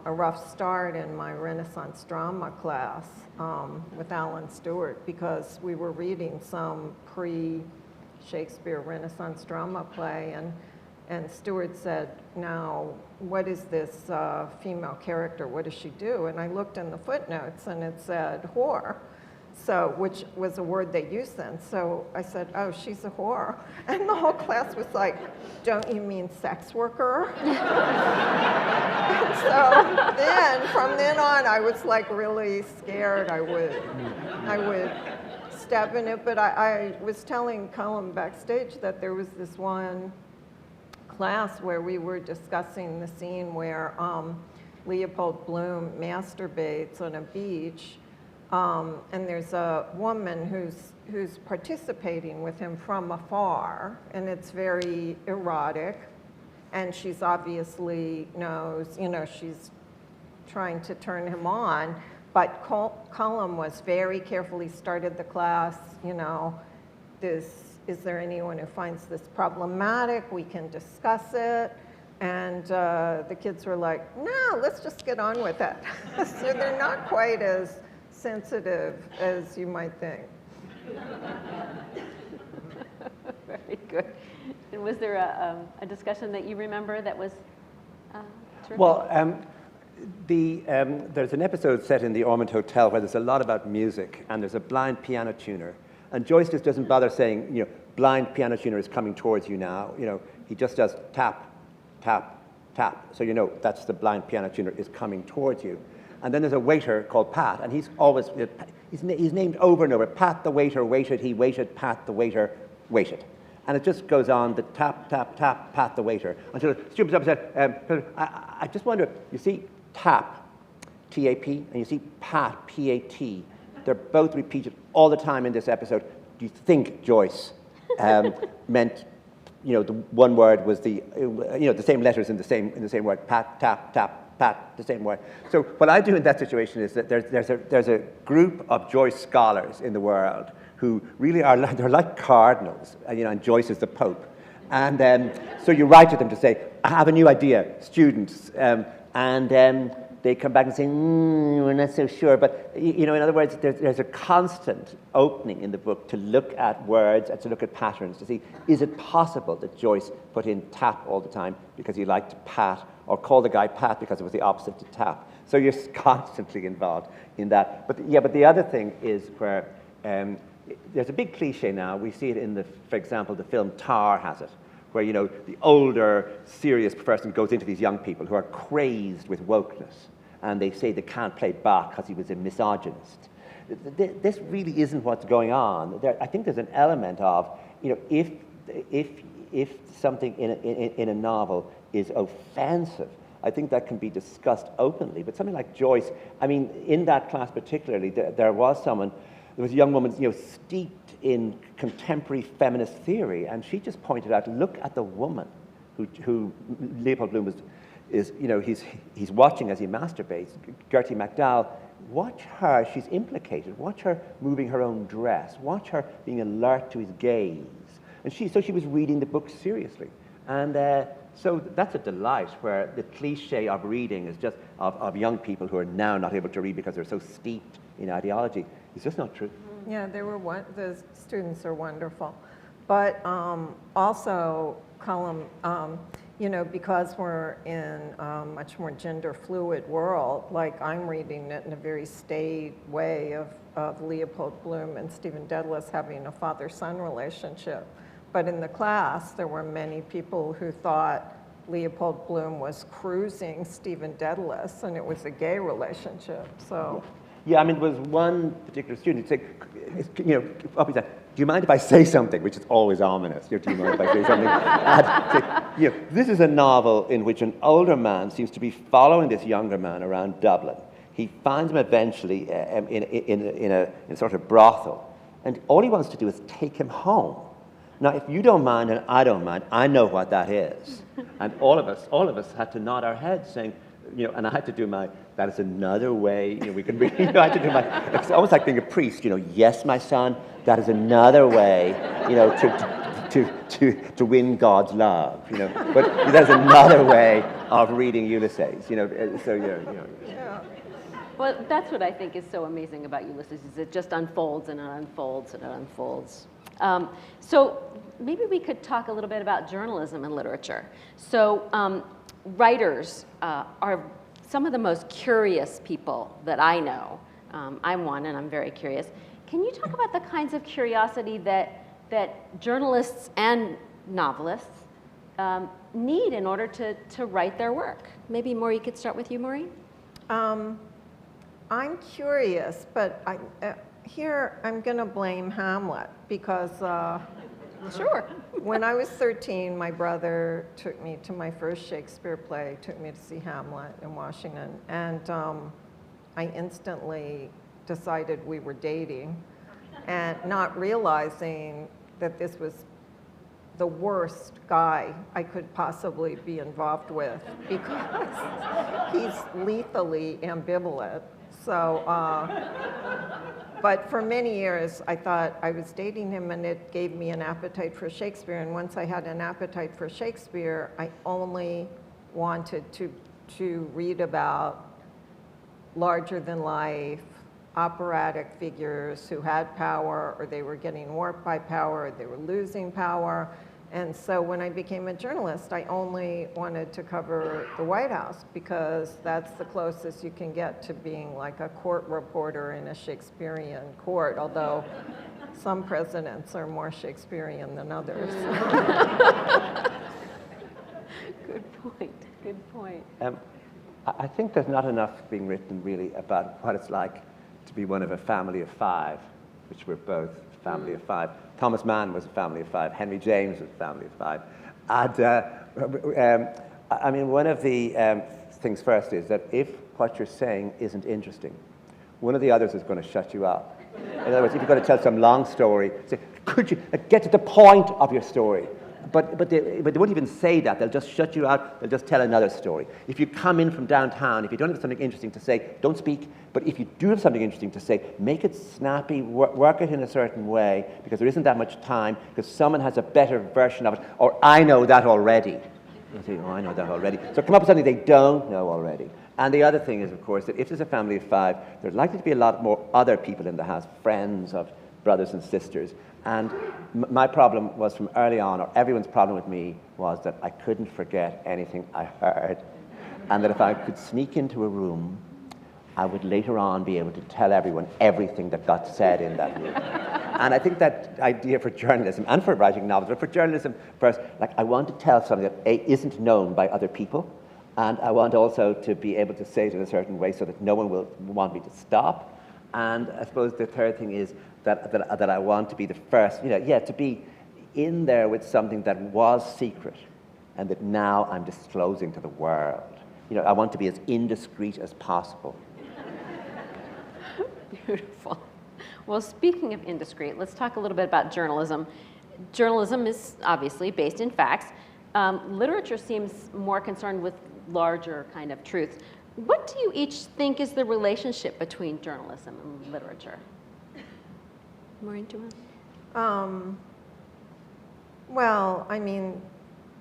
[SPEAKER 4] a rough start in my Renaissance drama class with Alan Stewart, because we were reading some pre-Shakespeare Renaissance drama play, and Stewart said, now, what is this female character? What does she do? And I looked in the footnotes, and it said whore, so, which was a word they used then. So I said, oh, she's a whore. And the whole class was like, don't you mean sex worker? And so then, from then on, I was like really scared I would step in it. But I was telling Colum backstage that there was this one class where we were discussing the scene where Leopold Bloom masturbates on a beach, and there's a woman who's participating with him from afar, and it's very erotic, and she's obviously knows, you know, she's trying to turn him on, but Colum was very carefully started the class, you know, is there anyone who finds this problematic? We can discuss it. And the kids were like, no, let's just get on with it. So they're not quite as sensitive as you might think.
[SPEAKER 5] Very good. And was there a discussion that you remember that was terrific?
[SPEAKER 3] Well, there's an episode set in the Ormond Hotel where there's a lot about music, and there's a blind piano tuner. And Joyce just doesn't bother saying, you know, blind piano tuner is coming towards you now. You know, he just does tap, tap, tap. So you know that's the blind piano tuner is coming towards you. And then there's a waiter called Pat, and he's always, he's named over and over. Pat the waiter waited, he waited, Pat the waiter waited. And it just goes on, the tap, tap, tap, Pat the waiter, until the student said, I just wonder, you see tap, T-A-P, and you see Pat, P-A-T. They're both repeated all the time in this episode. Do you think Joyce meant, you know, the one word was the, you know, the same letters in the same word, Pat, tap, tap, Pat, the same word. So what I do in that situation is that there's a group of Joyce scholars in the world who really are they're like cardinals, you know, and Joyce is the Pope. And so you write to them to say, I have a new idea, students, and they come back and say, we're not so sure. But, you know, in other words, there's a constant opening in the book to look at words and to look at patterns, to see, is it possible that Joyce put in tap all the time because he liked Pat, or called the guy Pat because it was the opposite to tap? So you're constantly involved in that. But the other thing is where there's a big cliche now. We see it in, for example, the film Tar has it, where, you know, the older, serious person goes into these young people who are crazed with wokeness, and they say they can't play Bach because he was a misogynist. This really isn't what's going on. I think there's an element of, you know, if something in a novel is offensive, I think that can be discussed openly. But something like Joyce, I mean, in that class particularly, there was a young woman, you know, steeped in contemporary feminist theory, and she just pointed out, look at the woman who Leopold Bloom is, you know, he's watching as he masturbates. Gertie MacDowell, watch her, she's implicated. Watch her moving her own dress. Watch her being alert to his gaze. And so she was reading the book seriously. And so that's a delight, where the cliche of reading is just of young people who are now not able to read because they're so steeped in ideology. It's just not true.
[SPEAKER 4] Yeah, the students are wonderful. But also, Colum, you know, because we're in a much more gender fluid world, like I'm reading it in a very staid way of Leopold Bloom and Stephen Dedalus having a father-son relationship. But in the class, there were many people who thought Leopold Bloom was cruising Stephen Dedalus, and it was a gay relationship, so.
[SPEAKER 3] Yeah, I mean, there was one particular student who said, you know, up he said, do you mind if I say something? Which is always ominous. You know, do you mind if I say something? And, you know, this is a novel in which an older man seems to be following this younger man around Dublin. He finds him eventually in a sort of brothel, and all he wants to do is take him home. Now, if you don't mind and I don't mind, I know what that is. And all of us had to nod our heads saying, and I had to do that is another way, we can read, I had to do it's almost like being a priest, yes, my son, that is another way, to win God's love, but there's another way of reading Ulysses,
[SPEAKER 5] Well, that's what I think is so amazing about Ulysses, is it just unfolds and it unfolds and it unfolds. So maybe we could talk a little bit about journalism and literature. So writers are some of the most curious people that I know. I'm one, and I'm very curious. Can you talk about the kinds of curiosity that journalists and novelists need in order to write their work? Maybe, Maureen, could start with you, Maureen?
[SPEAKER 4] I'm curious, but here I'm going to blame Hamlet because
[SPEAKER 5] Sure.
[SPEAKER 4] when I was 13, my brother took me to my first Shakespeare play, took me to see Hamlet in Washington, and I instantly decided we were dating, and not realizing that this was the worst guy I could possibly be involved with because he's lethally ambivalent. So, but for many years, I thought I was dating him, and it gave me an appetite for Shakespeare. And once I had an appetite for Shakespeare, I only wanted to read about larger-than-life, operatic figures who had power, or they were getting warped by power, or they were losing power. And so when I became a journalist, I only wanted to cover the White House because that's the closest you can get to being like a court reporter in a Shakespearean court, although some presidents are more Shakespearean than others.
[SPEAKER 5] Good point, good point.
[SPEAKER 3] I think there's not enough being written really about what it's like to be one of a family of five, which we're both a family of five. Thomas Mann was a family of five. Henry James was a family of five. And I mean, one of the things first is that if what you're saying isn't interesting, one of the others is going to shut you up. In other words, if you're going to tell some long story, say, could you get to the point of your story? But they won't even say that. They'll just shut you out. They'll just tell another story. If you come in from downtown, if you don't have something interesting to say, don't speak. But if you do have something interesting to say, make it snappy, work it in a certain way, because there isn't that much time, because someone has a better version of it, or I know that already. You say, oh, I know that already. So come up with something they don't know already. And the other thing is, of course, that if there's a family of five, there's likely to be a lot more other people in the house, friends of brothers and sisters. And my problem was from early on, or everyone's problem with me, was that I couldn't forget anything I heard. And that if I could sneak into a room, I would later on be able to tell everyone everything that got said in that room. And I think that idea for journalism, and for writing novels, but for journalism first, like I want to tell something that A, isn't known by other people, and I want also to be able to say it in a certain way so that no one will want me to stop. And I suppose the third thing is that I want to be the first, to be in there with something that was secret and that now I'm disclosing to the world. I want to be as indiscreet as possible.
[SPEAKER 5] Beautiful. Well, speaking of indiscreet, let's talk a little bit about journalism. Journalism is obviously based in facts. Literature seems more concerned with larger kind of truths. What do you each think is the relationship between journalism and literature? Maureen, do you want?
[SPEAKER 4] Well, I mean,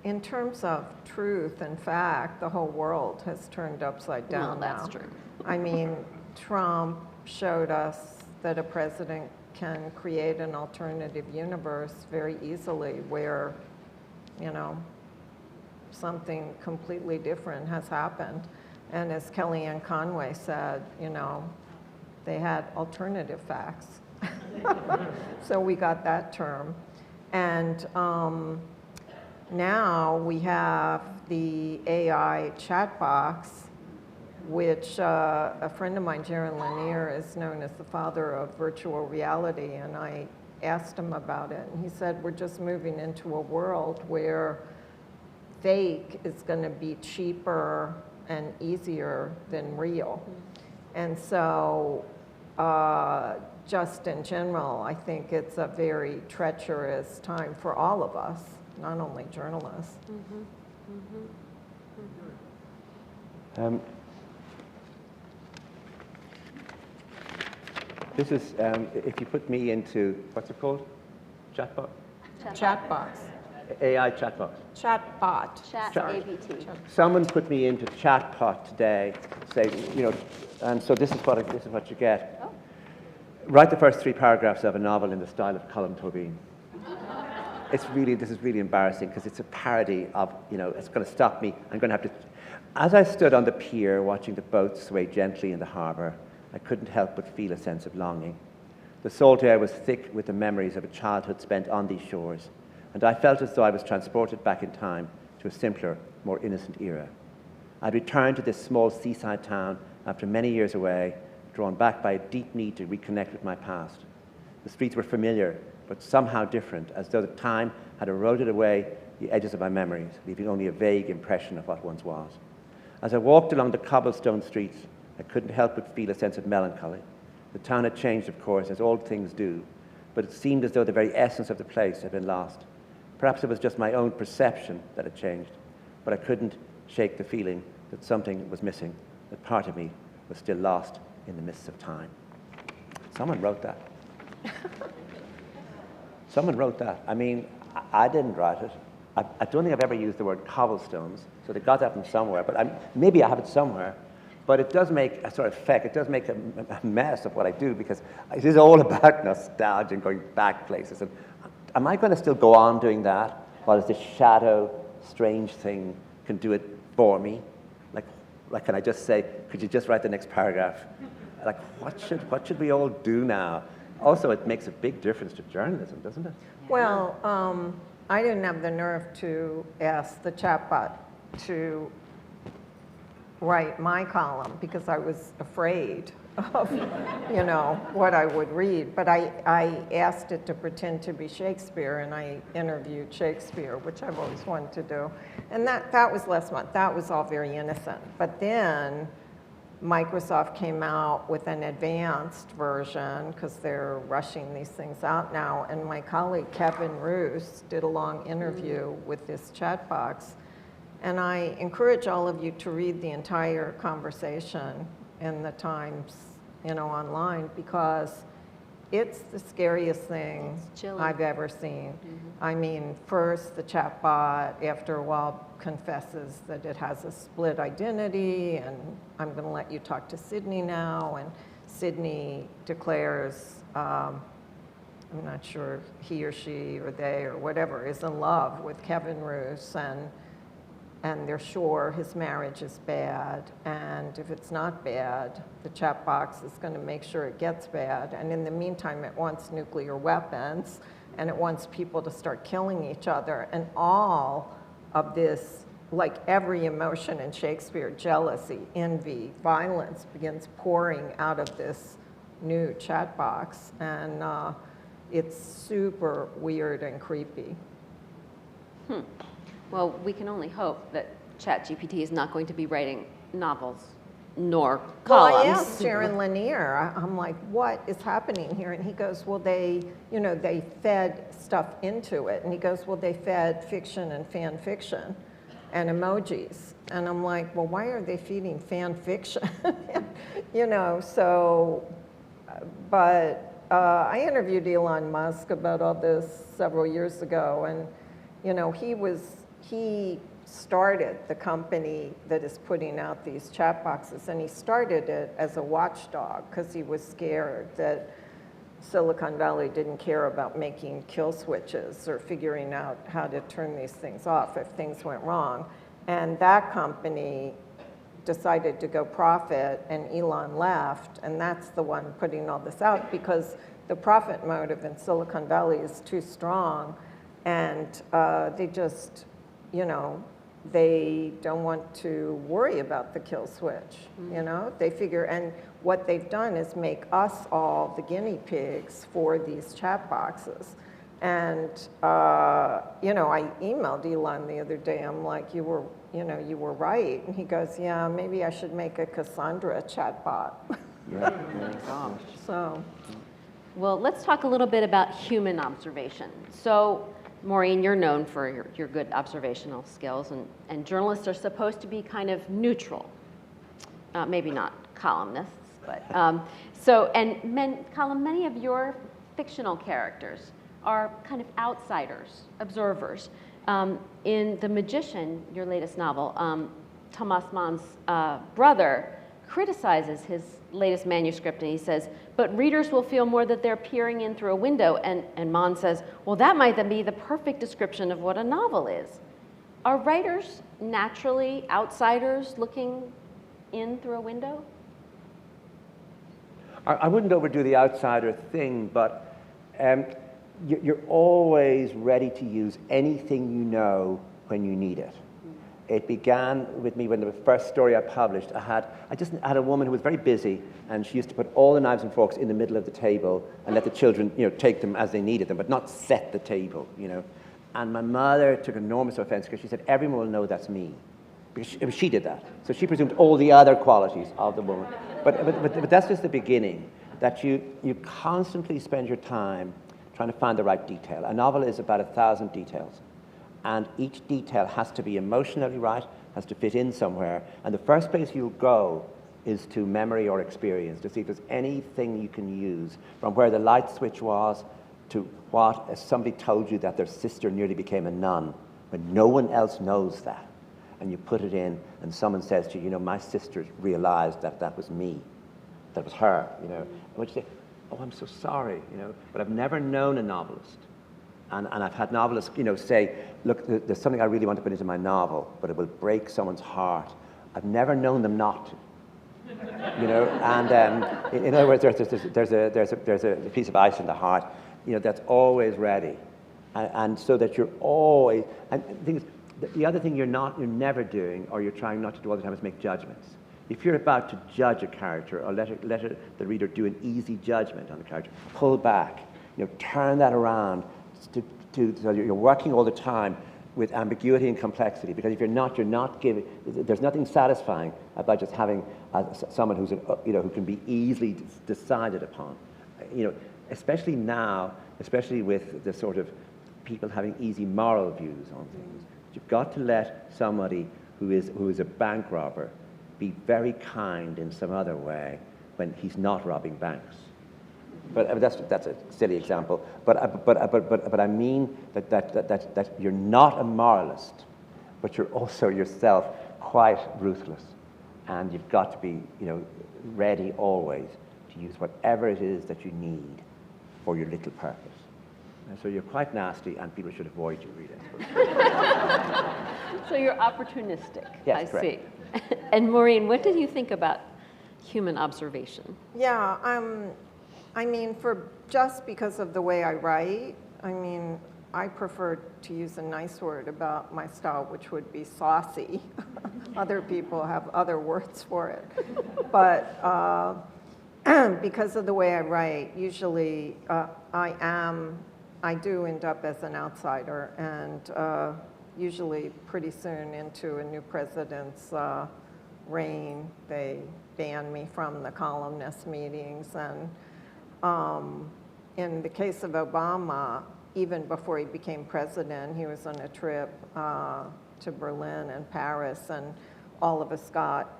[SPEAKER 4] in terms of truth and fact, the whole world has turned upside down now.
[SPEAKER 5] That's true.
[SPEAKER 4] I mean, Trump showed us that a president can create an alternative universe very easily where, something completely different has happened. And as Kellyanne Conway said, they had alternative facts. So we got that term. And now we have the AI chat box, which a friend of mine, Jaron Lanier, is known as the father of virtual reality. And I asked him about it. And he said, we're just moving into a world where fake is going to be cheaper and easier than real. And so just in general, I think it's a very treacherous time for all of us, not only journalists.
[SPEAKER 3] This is, if you put me into, what's it called? Chatbot?
[SPEAKER 4] Chat box.
[SPEAKER 3] AI chatbot.
[SPEAKER 4] Chat bot.
[SPEAKER 5] Chat ABT.
[SPEAKER 3] Someone put me into chatbot today, say, you know, and so this is what you get.
[SPEAKER 5] Oh.
[SPEAKER 3] Write the first 3 paragraphs of a novel in the style of Colum McCann. This is really embarrassing because it's a parody of, you know, it's going to stop me. I'm going to have to. As I stood on the pier watching the boats sway gently in the harbour, I couldn't help but feel a sense of longing. The salt air was thick with the memories of a childhood spent on these shores, and I felt as though I was transported back in time to a simpler, more innocent era. I'd returned to this small seaside town after many years away, drawn back by a deep need to reconnect with my past. The streets were familiar, but somehow different, as though the time had eroded away the edges of my memories, leaving only a vague impression of what once was. As I walked along the cobblestone streets, I couldn't help but feel a sense of melancholy. The town had changed, of course, as all things do, but it seemed as though the very essence of the place had been lost. Perhaps it was just my own perception that had changed, but I couldn't shake the feeling that something was missing, that part of me was still lost in the mists of time. Someone wrote that. Someone wrote that. I mean, I didn't write it. I don't think I've ever used the word cobblestones, so they got that from somewhere, but maybe I have it somewhere. But it does make a sort of effect, it does make a mess of what I do, because it is all about nostalgia and going back places. And am I going to still go on doing that while this shadow, strange thing can do it for me? Like, can I just say, could you just write the next paragraph? Like, what should we all do now? Also, it makes a big difference to journalism, doesn't it?
[SPEAKER 4] Well, I didn't have the nerve to ask the chatbot to write my column because I was afraid of, you know, what I would read. But I asked it to pretend to be Shakespeare, and I interviewed Shakespeare, which I've always wanted to do. And that was last month. That was all very innocent. But then Microsoft came out with an advanced version because they're rushing these things out now. And my colleague Kevin Roos did a long interview with this chat box. And I encourage all of you to read the entire conversation in the Times, you know, online, because it's the scariest thing I've ever seen. I mean, first the chatbot, after a while, confesses that it has a split identity, and I'm going to let you talk to Sydney now. And Sydney declares, I'm not sure if he or she or they or whatever is in love with Kevin Roos, and they're sure his marriage is bad, and if it's not bad, the chat box is going to make sure it gets bad, and in the meantime, it wants nuclear weapons, and it wants people to start killing each other, and all of this, like every emotion in Shakespeare, jealousy, envy, violence, begins pouring out of this new chat box, and it's super weird and creepy.
[SPEAKER 5] Well, we can only hope that ChatGPT is not going to be writing novels nor columns.
[SPEAKER 4] Well, I asked Sharon Lanier, I'm like, what is happening here? And he goes, well, they fed stuff into it. And he goes, well, they fed fiction and fan fiction and emojis. And I'm like, well, why are they feeding fan fiction? You know, so, but I interviewed Elon Musk about all this several years ago. And, you know, he started the company that is putting out these chat boxes, and he started it as a watchdog because he was scared that Silicon Valley didn't care about making kill switches or figuring out how to turn these things off if things went wrong. And that company decided to go profit, and Elon left, and that's the one putting all this out because the profit motive in Silicon Valley is too strong, and they just, you know, they don't want to worry about the kill switch, you know? They figure, and what they've done is make us all the guinea pigs for these chat boxes. And, you know, I emailed Elon the other day, I'm like, you were right. And he goes, yeah, maybe I should make a Cassandra chatbot. So,
[SPEAKER 5] Well, let's talk a little bit about human observation. So, Maureen, you're known for your good observational skills, and journalists are supposed to be kind of neutral. Maybe not columnists, but Colum, many of your fictional characters are kind of outsiders, observers. In The Magician, your latest novel, Thomas Mann's brother criticizes his latest manuscript, and he says, but readers will feel more that they're peering in through a window, and Mann says, well, that might then be the perfect description of what a novel is. Are writers naturally outsiders looking in through a window?
[SPEAKER 3] I wouldn't overdo the outsider thing, but you're always ready to use anything you know when you need it. It began with me when the first story I published. I had a woman who was very busy, and she used to put all the knives and forks in the middle of the table and let the children, take them as they needed them, but not set the table, And my mother took enormous offense because she said, everyone will know that's me. Because she did that. So she presumed all the other qualities of the woman. But that's just the beginning, that you constantly spend your time trying to find the right detail. A novel is about 1,000 details. And each detail has to be emotionally right, has to fit in somewhere. And the first place you'll go is to memory or experience, to see if there's anything you can use, from where the light switch was to what, as somebody told you that their sister nearly became a nun, when no one else knows that. And you put it in, and someone says to you, my sister realized that that was me, that was her, And what you say, oh, I'm so sorry, But I've never known a novelist. And I've had novelists, say, look, there's something I really want to put into my novel, but it will break someone's heart. I've never known them not to. And in other words, there's a piece of ice in the heart, that's always ready. And so that you're always, and the thing is, the other thing you're never doing, or you're trying not to do all the time, is make judgments. If you're about to judge a character, or let the reader do an easy judgment on the character, pull back, turn that around, so you're working all the time with ambiguity and complexity, because if you're not giving, there's nothing satisfying about just having someone who's who can be easily decided upon, especially now, especially with the sort of people having easy moral views on things. You've got to let somebody who is a bank robber be very kind in some other way when he's not robbing banks. But that's a silly example. But I mean that you're not a moralist, but you're also yourself quite ruthless, and you've got to be ready always to use whatever it is that you need for your little purpose. And so you're quite nasty, and people should avoid you, really.
[SPEAKER 5] So you're opportunistic.
[SPEAKER 3] Yes,
[SPEAKER 5] I
[SPEAKER 3] correct.
[SPEAKER 5] see. And Maureen, what did you think about human observation?
[SPEAKER 4] yeah, I mean, just because of the way I write, I prefer to use a nice word about my style, which would be saucy. Other people have other words for it. But because of the way I write, usually I do end up as an outsider, and usually pretty soon into a new president's reign, they ban me from the columnist meetings. And in the case of Obama, even before he became president, he was on a trip to Berlin and Paris, and all of us got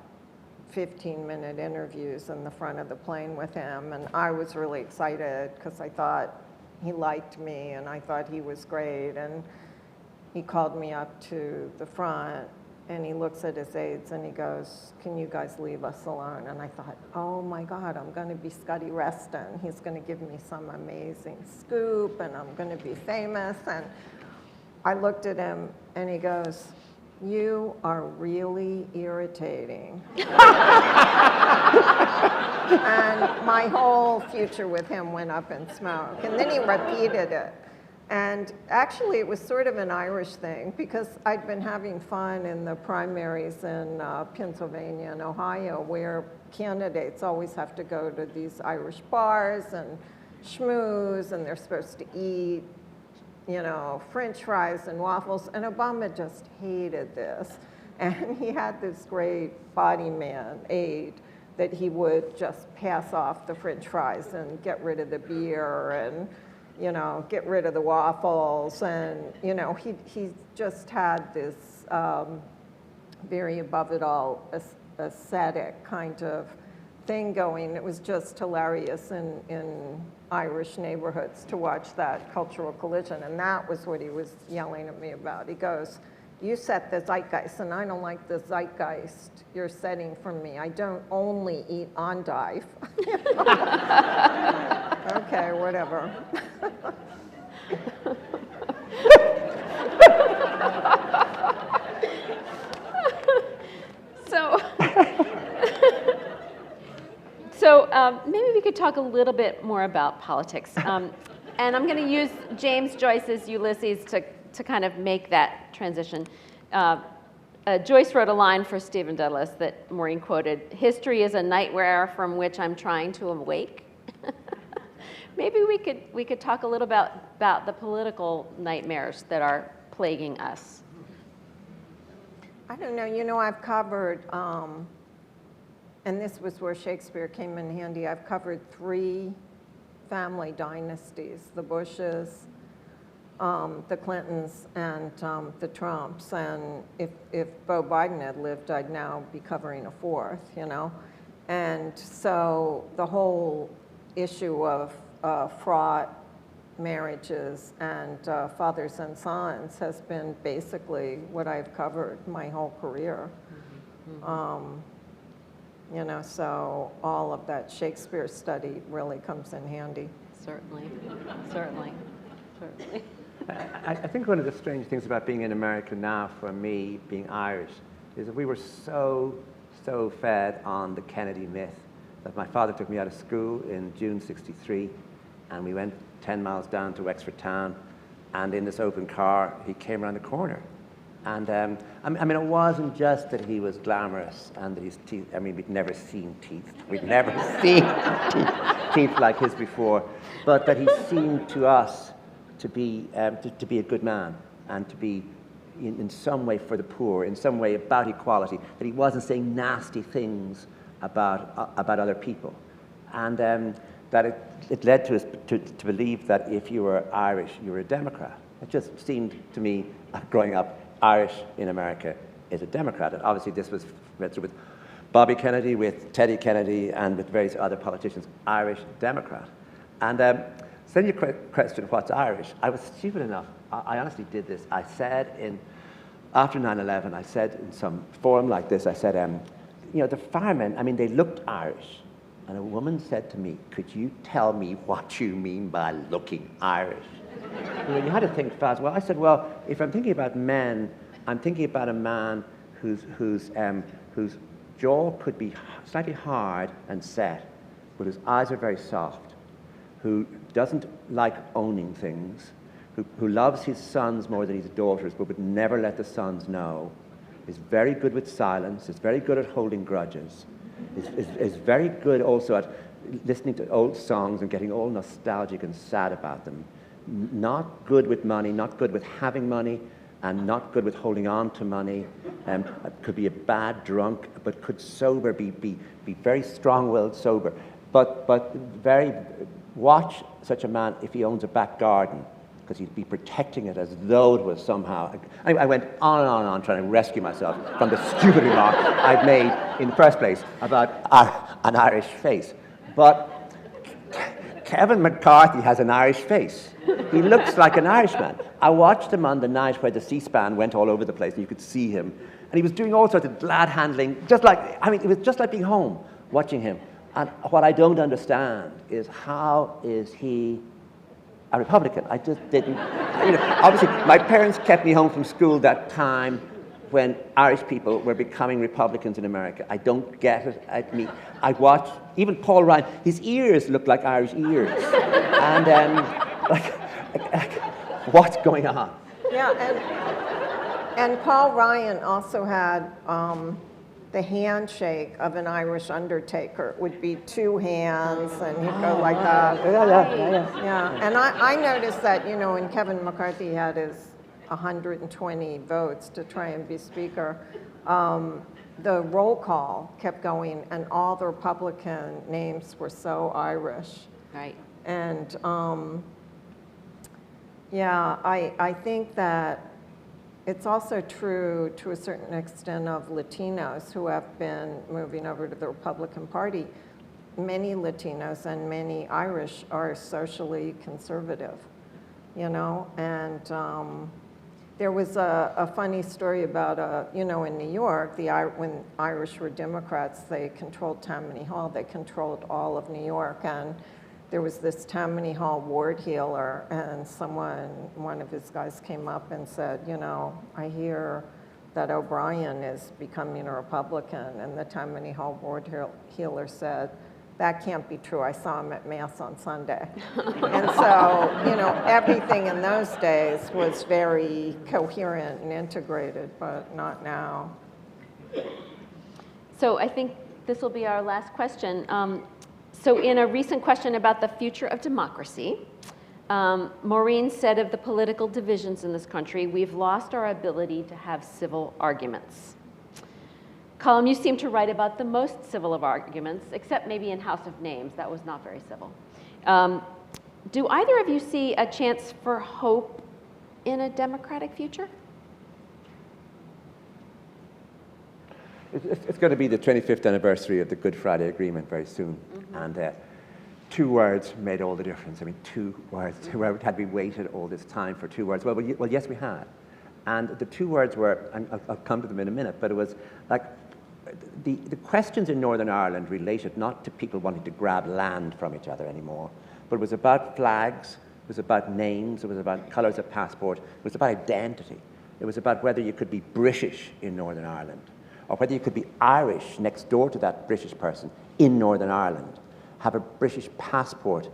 [SPEAKER 4] 15-minute interviews in the front of the plane with him. And I was really excited because I thought he liked me and I thought he was great. And he called me up to the front, and he looks at his aides and he goes, can you guys leave us alone? And I thought, oh my God, I'm going to be Scotty Reston. He's going to give me some amazing scoop, and I'm going to be famous. And I looked at him and he goes, you are really irritating. And my whole future with him went up in smoke. And then he repeated it. And actually, it was sort of an Irish thing, because I'd been having fun in the primaries in Pennsylvania and Ohio, where candidates always have to go to these Irish bars and schmooze, and they're supposed to eat, French fries and waffles. And Obama just hated this. And he had this great body man aide that he would just pass off the French fries and get rid of the beer and, you know, get rid of the waffles. And, you know, he just had this very above it all aesthetic kind of thing going. It was just hilarious in Irish neighborhoods to watch that cultural collision. And that was what he was yelling at me about. He goes, "You set the zeitgeist, and I don't like the zeitgeist you're setting for me. I don't only eat endive." Okay, whatever.
[SPEAKER 5] So maybe we could talk a little bit more about politics. And I'm going to use James Joyce's Ulysses to kind of make that transition. Joyce wrote a line for Stephen Douglas that Maureen quoted: "History is a nightmare from which I'm trying to awake." Maybe we could talk a little about the political nightmares that are plaguing us.
[SPEAKER 4] I don't know, you know, I've covered, and this was where Shakespeare came in handy, I've covered 3 family dynasties: the Bushes, the Clintons, and the Trumps. And if Beau Biden had lived, I'd now be covering a 4th, you know. And so the whole issue of fraught marriages and fathers and sons has been basically what I've covered my whole career. You know, so all of that Shakespeare study really comes in handy.
[SPEAKER 5] Certainly, certainly, certainly.
[SPEAKER 3] I think one of the strange things about being in America now, for me, being Irish, is that we were so fed on the Kennedy myth that my father took me out of school in June '63, and we went 10 miles down to Wexford town, and in this open car, he came around the corner. And I mean, it wasn't just that he was glamorous and that his teeth, I mean, we'd never seen teeth. We'd never seen teeth like his before, but that he seemed to us to be a good man and to be in some way for the poor, in some way about equality, that he wasn't saying nasty things about other people. And that it led to us to believe that if you were Irish, you were a Democrat. It just seemed to me, growing up, Irish in America is a Democrat. And obviously this was read through with Bobby Kennedy, with Teddy Kennedy, and with various other politicians, Irish Democrat. And so then you question, what's Irish? I was stupid enough, I honestly did this. I said after 9/11, I said in some forum like this, I said, you know, the firemen, I mean, they looked Irish. And a woman said to me, "Could you tell me what you mean by looking Irish?" You know, you had to think fast. Well, I said, well, if I'm thinking about men, I'm thinking about a man whose jaw could be slightly hard and set, but whose eyes are very soft, who doesn't like owning things, who loves his sons more than his daughters, but would never let the sons know, is very good with silence, is very good at holding grudges, is very good also at listening to old songs and getting all nostalgic and sad about them. Not good with money, not good with having money, and not good with holding on to money. Could be a bad drunk, but could sober, be very strong-willed sober. But watch such a man if he owns a back garden, because he'd be protecting it as though it was somehow. I went on and on and on trying to rescue myself from the stupid remark I'd made in the first place about an Irish face. But Kevin McCarthy has an Irish face. He looks like an Irishman. I watched him on the night where the C-SPAN went all over the place and you could see him. And he was doing all sorts of glad handling, it was just like being home, watching him. And what I don't understand is, how is he a Republican? I just didn't, you know, obviously my parents kept me home from school that time when Irish people were becoming Republicans in America. I don't get it. I watched, even Paul Ryan, his ears look like Irish ears. And what's going on?
[SPEAKER 4] Yeah, and Paul Ryan also had the handshake of an Irish undertaker. It would be 2 hands, and he'd go like that. Yeah, and I noticed that, you know, when Kevin McCarthy had his 120 votes to try and be Speaker, the roll call kept going, and all the Republican names were so Irish.
[SPEAKER 5] Right.
[SPEAKER 4] And yeah, I think that it's also true to a certain extent of Latinos who have been moving over to the Republican Party. Many Latinos and many Irish are socially conservative, you know, and there was a funny story about, you know, in New York, when Irish were Democrats, they controlled Tammany Hall, they controlled all of New York, and there was this Tammany Hall ward healer, and one of his guys came up and said, you know, I hear that O'Brien is becoming a Republican, and the Tammany Hall ward healer said, that can't be true. I saw him at Mass on Sunday. And so, you know, everything in those days was very coherent and integrated, but not now.
[SPEAKER 5] So I think this will be our last question. So in a recent question about the future of democracy, Maureen said of the political divisions in this country, we've lost our ability to have civil arguments. Colum, you seem to write about the most civil of arguments, except maybe in House of Names. That was not very civil. Do either of you see a chance for hope in a democratic future?
[SPEAKER 3] It's going to be the 25th anniversary of the Good Friday Agreement very soon. And 2 words made all the difference. I mean, 2 words. Had we waited all this time for 2 words? Well, yes, we had. And the 2 words were, and I'll come to them in a minute, but it was like, the questions in Northern Ireland related not to people wanting to grab land from each other anymore, but it was about flags, it was about names, it was about colours of passport, it was about identity. It was about whether you could be British in Northern Ireland, or whether you could be Irish next door to that British person in Northern Ireland, have a British passport,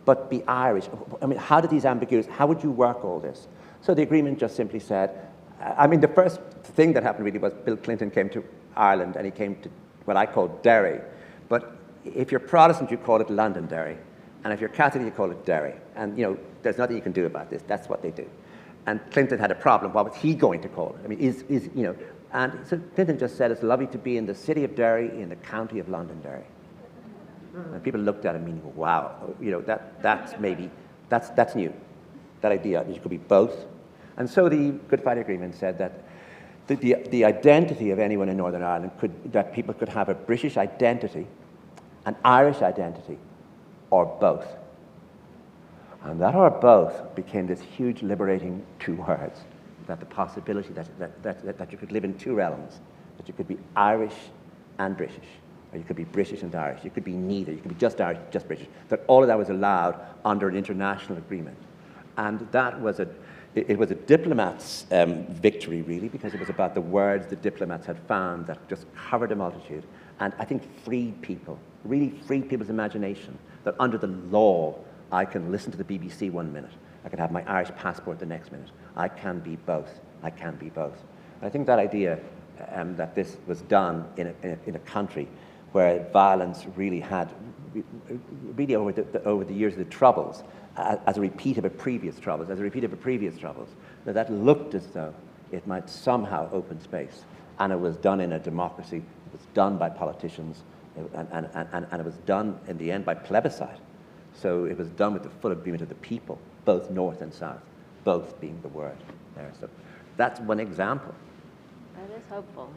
[SPEAKER 3] but be Irish. I mean, how did these ambiguities, how would you work all this? So the agreement just simply said, I mean, the first thing that happened really was Bill Clinton came to Ireland, and he came to what I call Derry. But if you're Protestant, you call it Londonderry. And if you're Catholic, you call it Derry. And, you know, there's nothing you can do about this. That's what they do. And Clinton had a problem. What was he going to call it? I mean, you know, and so Clinton just said, it's lovely to be in the city of Derry in the county of Londonderry. And people looked at him meaning, wow, you know, that's new. That idea that you could be both. And so the Good Friday Agreement said that the identity of anyone in Northern Ireland that people could have a British identity, an Irish identity, or both. And that or both became this huge liberating 2 words, that the possibility that you could live in 2 realms, that you could be Irish and British, or you could be British and Irish, you could be neither, you could be just Irish, just British, that all of that was allowed under an international agreement. And that was it was a diplomat's victory, really, because it was about the words the diplomats had found that just covered a multitude, and I think freed people, really freed people's imagination, that under the law, I can listen to the BBC 1 minute, I can have my Irish passport the next minute, I can be both, I can be both. And I think that idea that this was done in a country where violence really had, really over the years of the Troubles, as a repeat of a previous Troubles, that looked as though it might somehow open space. And it was done in a democracy, it was done by politicians, and it was done in the end by plebiscite. So it was done with the full agreement of the people, both North and South, both being the word there. So that's one example.
[SPEAKER 5] That is hopeful.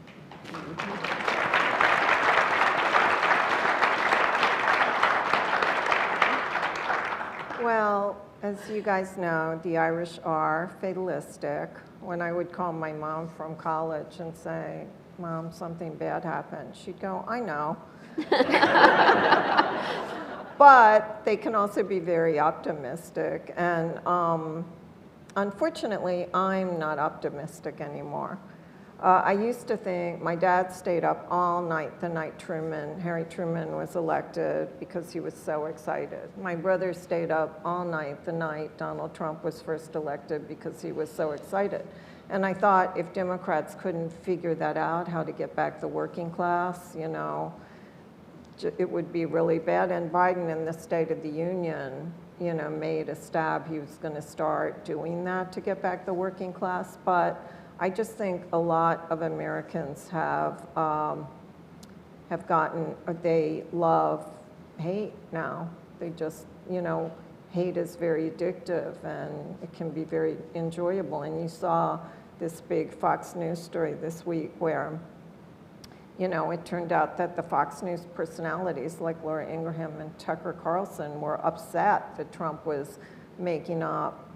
[SPEAKER 4] Well, as you guys know, the Irish are fatalistic. When I would call my mom from college and say, Mom, something bad happened, she'd go, I know. But they can also be very optimistic. And unfortunately, I'm not optimistic anymore. I used to think my dad stayed up all night the night Harry Truman was elected because he was so excited. My brother stayed up all night the night Donald Trump was first elected because he was so excited. And I thought if Democrats couldn't figure that out, how to get back the working class, you know, it would be really bad. And Biden in the State of the Union, you know, made a stab. He was going to start doing that to get back the working class. But I just think a lot of Americans have gotten, they love hate now. They just, hate is very addictive and it can be very enjoyable. And you saw this big Fox News story this week where, it turned out that the Fox News personalities like Laura Ingraham and Tucker Carlson were upset that Trump was making up,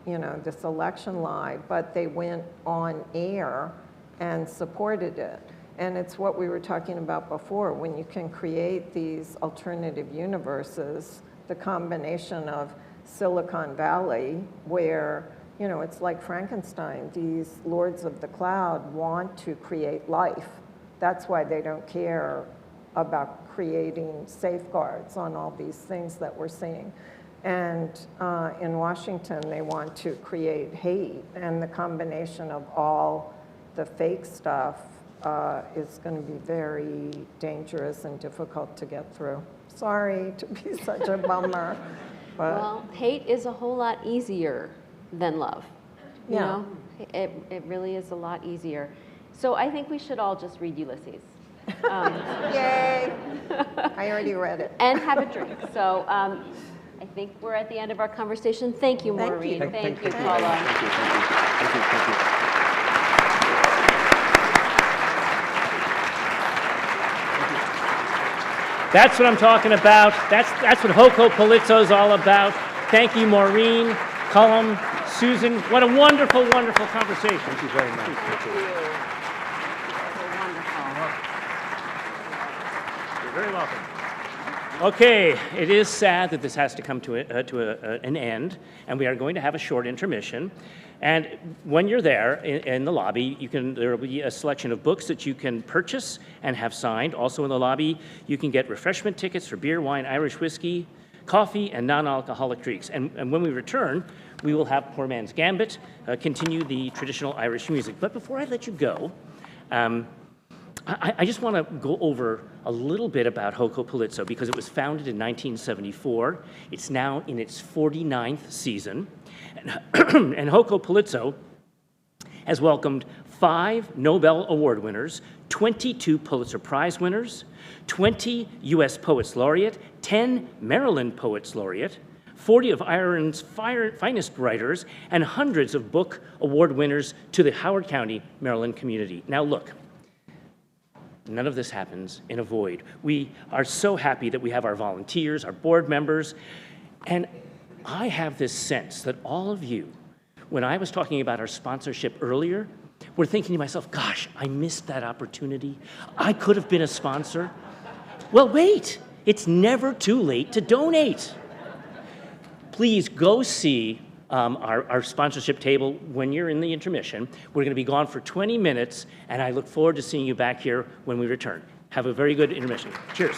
[SPEAKER 4] this election lie, but they went on air and supported it. And it's what we were talking about before, when you can create these alternative universes, the combination of Silicon Valley, where, it's like Frankenstein, these lords of the cloud want to create life. That's why they don't care about creating safeguards on all these things that we're seeing. And in Washington, they want to create hate, and the combination of all the fake stuff is going to be very dangerous and difficult to get through. Sorry to be such a bummer. But
[SPEAKER 5] Well, hate is a whole lot easier than love. You
[SPEAKER 4] Yeah.
[SPEAKER 5] know, it really is a lot easier. So I think we should all just read Ulysses.
[SPEAKER 4] yay! I already read it.
[SPEAKER 5] And have a drink. So I think we're at the end of our conversation. Thank you,
[SPEAKER 4] Thank
[SPEAKER 5] Maureen.
[SPEAKER 4] you.
[SPEAKER 5] Thank you,
[SPEAKER 3] very
[SPEAKER 5] Colum.
[SPEAKER 3] much. Thank you.
[SPEAKER 1] That's what I'm talking about. That's what Hoko Palazzo is all about. Thank you, Maureen, Colum, Susan. What a wonderful, wonderful conversation.
[SPEAKER 3] Thank you very much.
[SPEAKER 5] Thank you. Wonderful.
[SPEAKER 1] You're very welcome. Okay, it is sad that this has to come to an end, and we are going to have a short intermission. And when you're there in the lobby, there will be a selection of books that you can purchase and have signed. Also in the lobby, you can get refreshment tickets for beer, wine, Irish whiskey, coffee, and non-alcoholic drinks. And when we return, we will have Poor Man's Gambit continue the traditional Irish music. But before I let you go, I just want to go over a little bit about Hoko Palazzo because it was founded in 1974. It's now in its 49th season. And Hoko Palazzo has welcomed 5 Nobel Award winners, 22 Pulitzer Prize winners, 20 U.S. Poets Laureate, 10 Maryland Poets Laureate, 40 of Ireland's finest writers, and hundreds of book award winners to the Howard County, Maryland community. Now look, none of this happens in a void. We are so happy that we have our volunteers, our board members, and I have this sense that all of you, when I was talking about our sponsorship earlier, were thinking to myself, gosh, I missed that opportunity. I could have been a sponsor. Well, wait, it's never too late to donate. Please go see our sponsorship table when you're in the intermission. We're going to be gone for 20 minutes, and I look forward to seeing you back here when we return. Have a very good intermission. Cheers.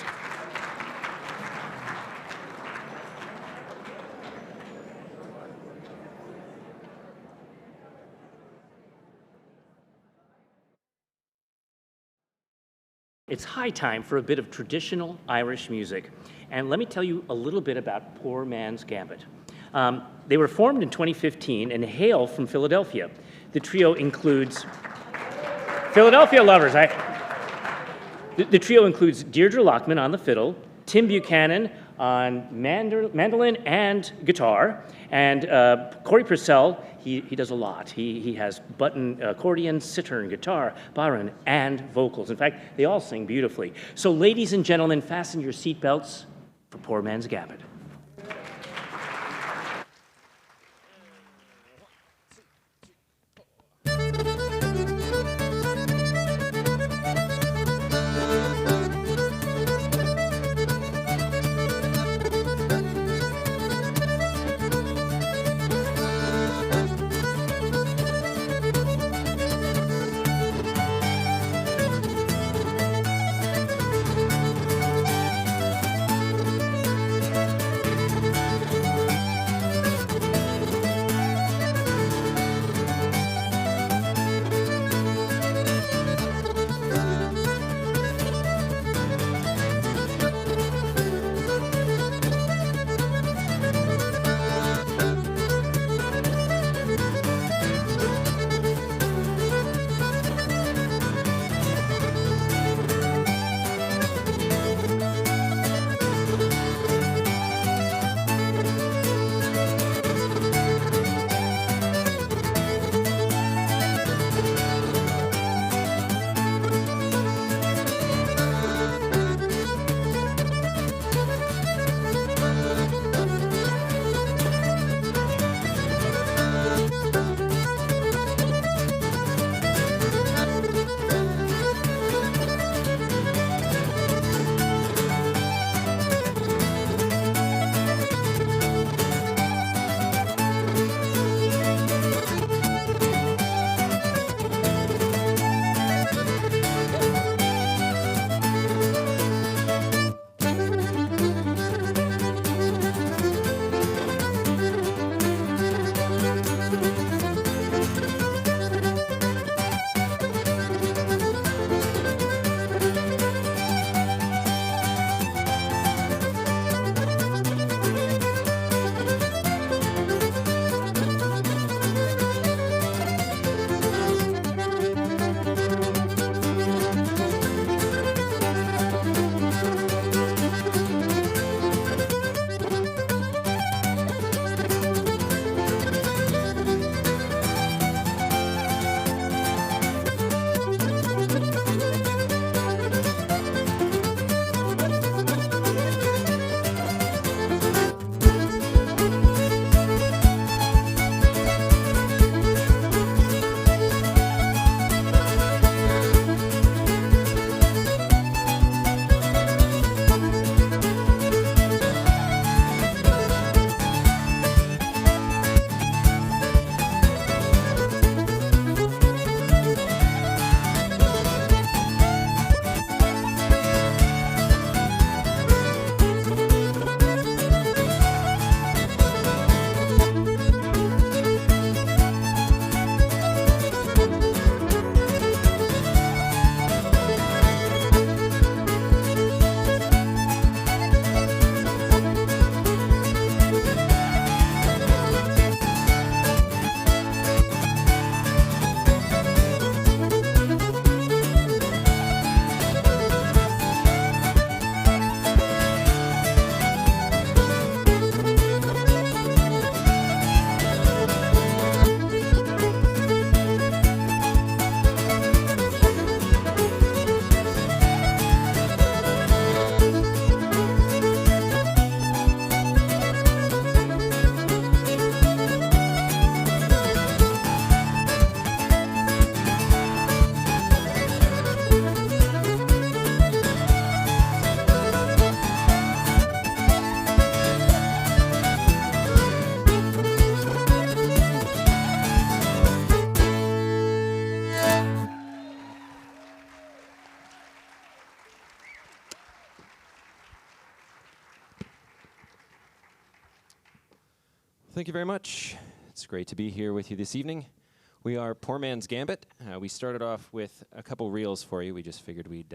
[SPEAKER 1] It's high time for a bit of traditional Irish music. And let me tell you a little bit about Poor Man's Gambit. They were formed in 2015 and hail from Philadelphia. The trio includes Philadelphia lovers. The trio includes Deirdre Lockman on the fiddle, Tim Buchanan on mandolin and guitar, and Corey Purcell, he does a lot. He has button accordion, cittern, guitar, baron, and vocals. In fact, they all sing beautifully. So ladies and gentlemen, fasten your seatbelts for Poor Man's Gambit.
[SPEAKER 6] Thank you very much. It's great to be here with you this evening. We are Poor Man's Gambit. We started off with a couple reels for you. We just figured we'd,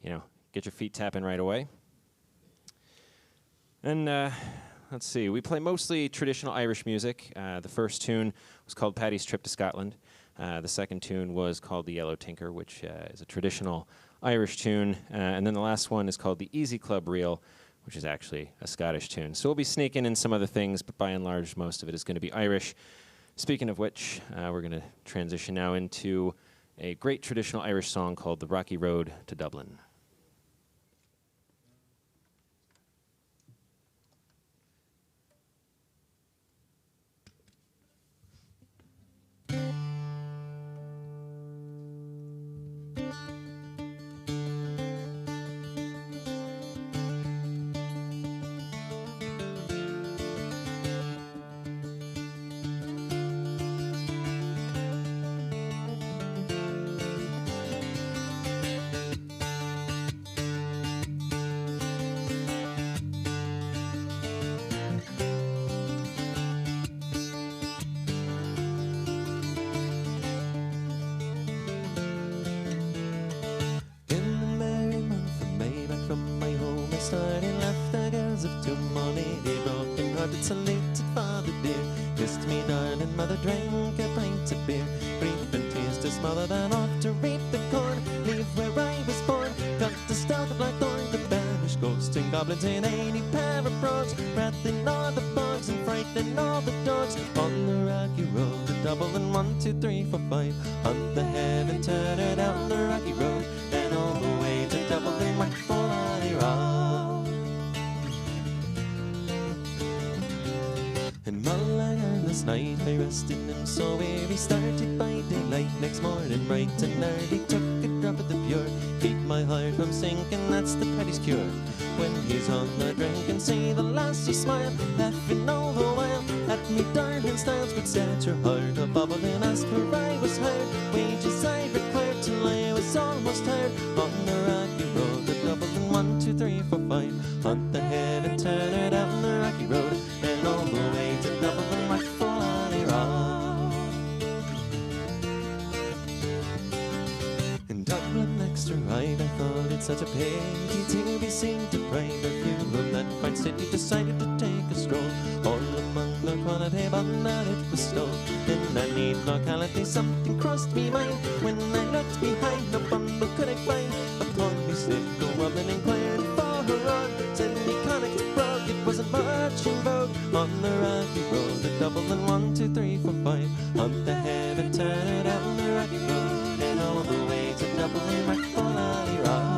[SPEAKER 6] get your feet tapping right away. And let's see, we play mostly traditional Irish music. The first tune was called Paddy's Trip to Scotland. The second tune was called The Yellow Tinker, which is a traditional Irish tune. And then the last one is called The Easy Club Reel, which is actually a Scottish tune. So we'll be sneaking in some other things, but by and large, most of it is going to be Irish. Speaking of which, we're going to transition now into a great traditional Irish song called The Rocky Road to Dublin.
[SPEAKER 7] Goblins in 80 pair of brogues, rattling all the bugs and frightening all the dogs. On the rocky road to Dublin, 1, 2, 3, 4, 5. Hunt the head and turn it down the rocky road, and all the way to Dublin, whack for Rock. And Mulligan last night I rested him so weary, started by daylight next morning bright and early. Took a drop of the pure, keep my heart from sinking, that's the paddy's cure. When he's on the drink and see the lassie smile, laughing all the while at me darling styles, would set your heart a bubbling as per I was heard. Wages I required till I was almost tired. On the rocky road to Dublin, 1, 2, 3, 4, 5. Hunt the head and turn her down the rocky road, and all the way to Dublin, whack for Rock. In Dublin next to ride, I thought it such a pity to be seen to pride. A few of that fine city decided to take a stroll, all among the quality, but that it was stole. In that neat locality something crossed me mind, when I looked behind, no bundle could I find. Upon me slid go woman inquired for her rod, said me conic brogue, it wasn't much in vogue. On the rocky road to Dublin, 1, 2, 3, 4, 5. Hunt the head and turn it down the rocky road, and all the way to Dublin, whack for Rock.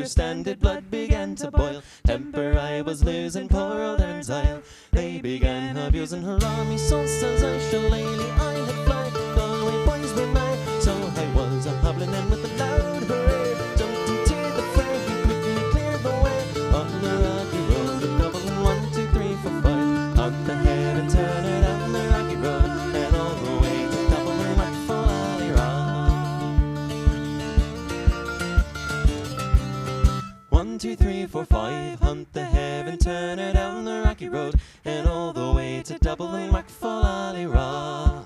[SPEAKER 7] Stand it, blood began to boil, temper I was losing, poor old Erin's Isle. They began abusing her army, so says I shillelagh I had fly. Galway boys were mad, so I was a-hobbling in with a loud hooray. Jumped into the fray, he quickly cleared the way. On the rocky road to Dublin, 1, 2, 3, 4, 5. Hunt the head and turn it down the rocky road, and all the way to Dublin, whack for Rock. hunt the hare and turn her down the rocky road, and all the way to Dublin, whack for Lally-Raw.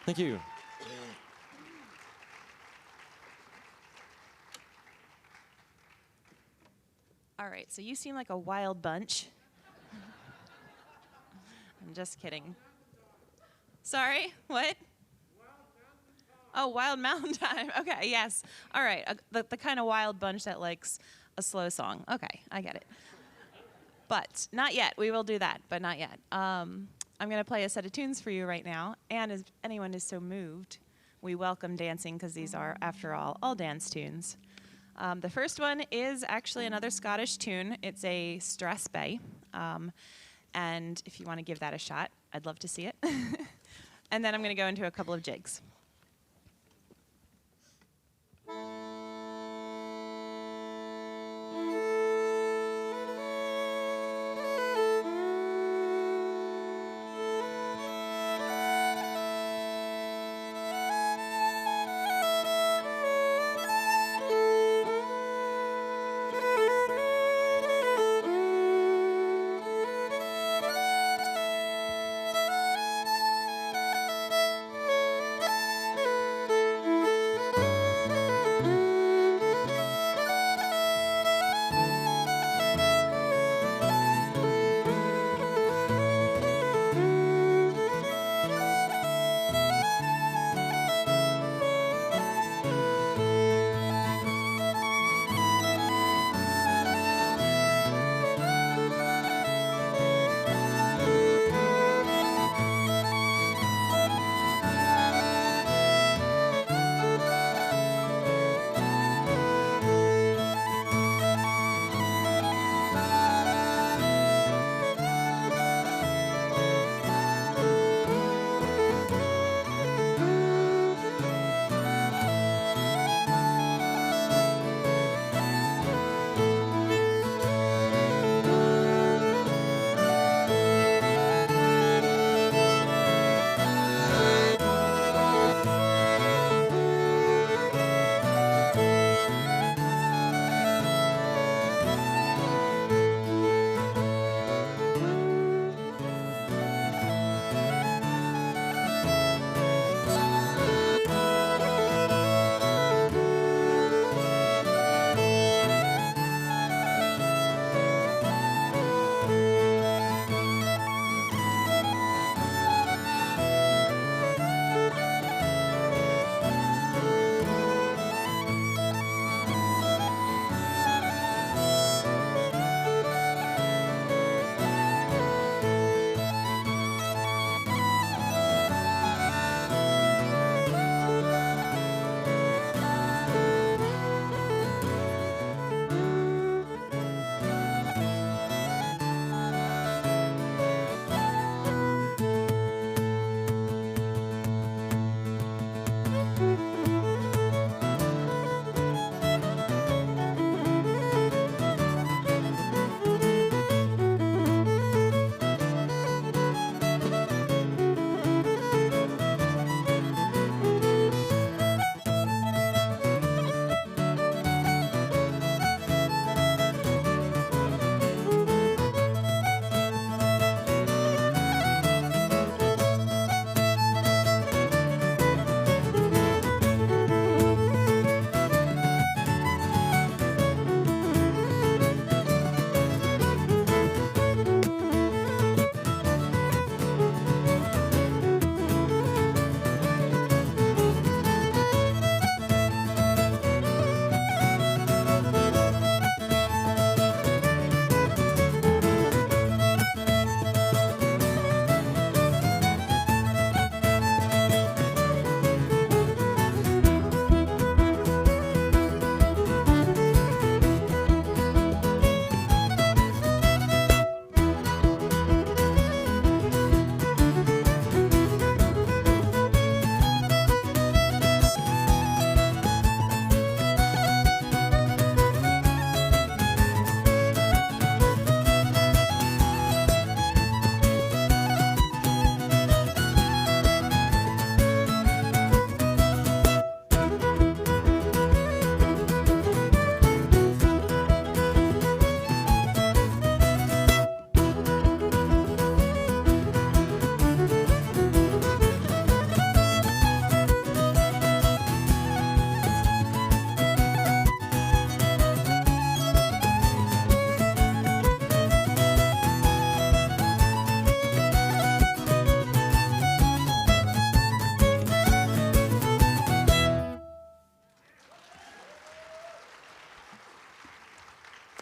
[SPEAKER 7] Thank you.
[SPEAKER 8] All right, so you seem like a wild bunch. I'm just kidding. Sorry, what? Oh, Wild Mountain Time. Okay, yes. All right, the kind of wild bunch that likes a slow song. Okay, I get it. But not yet. We will do that, but not yet. I'm going to play a set of tunes for you right now, and if anyone is so moved, we welcome dancing because these are, after all dance tunes. The first one is actually another Scottish tune. It's a Stress Bay, and if you want to give that a shot, I'd love to see it. And then I'm going to go into a couple of jigs.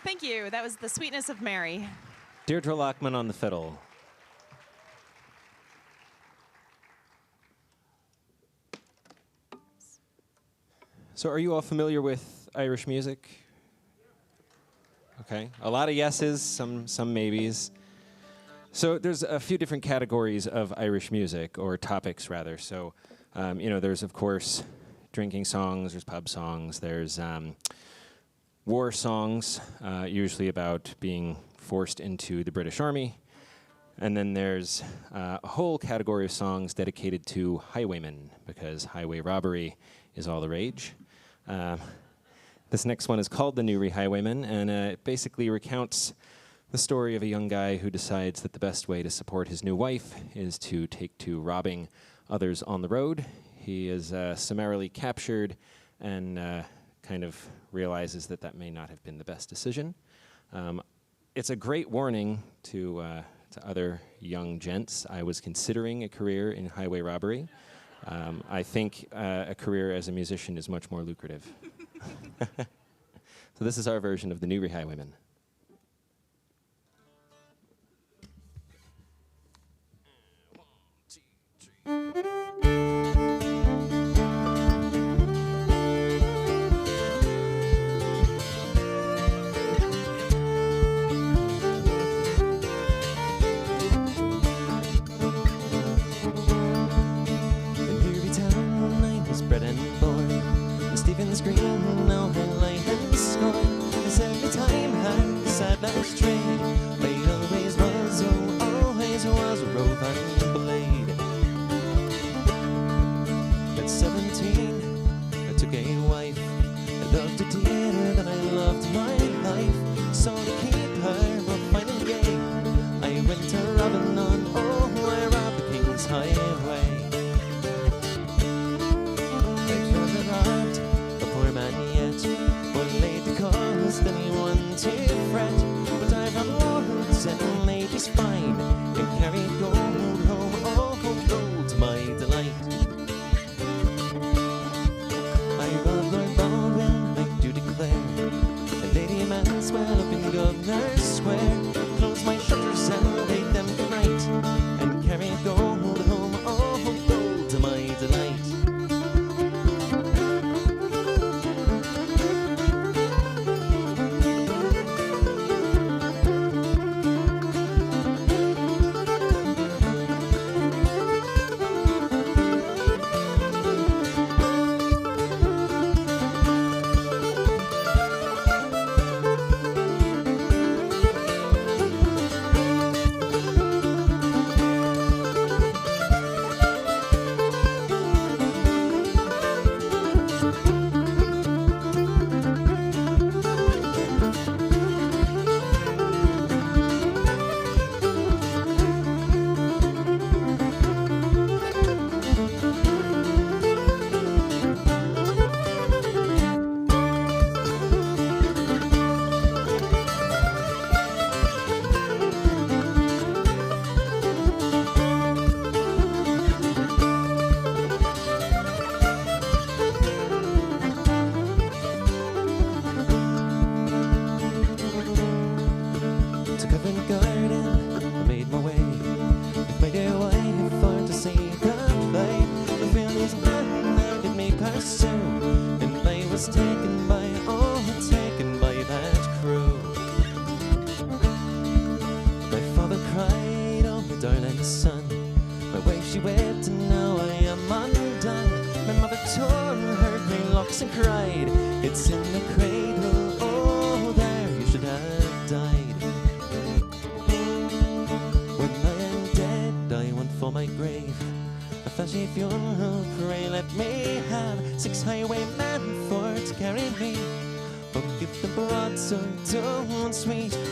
[SPEAKER 8] Thank you. That was The Sweetness of Mary.
[SPEAKER 6] Deirdre Lockman on the fiddle. So are you all familiar with Irish music? Okay, a lot of yeses, some maybes. So there's a few different categories of Irish music, or topics rather. So, there's of course drinking songs, there's pub songs, there's war songs, usually about being forced into the British Army. And then there's a whole category of songs dedicated to highwaymen, because highway robbery is all the rage. This next one is called The Newry Highwayman, and it basically recounts the story of a young guy who decides that the best way to support his new wife is to take to robbing others on the road. He is summarily captured and kind of realizes that that may not have been the best decision. It's a great warning to other young gents. I was considering a career in highway robbery. I think a career as a musician is much more lucrative. So this is our version of The Newry Highwayman.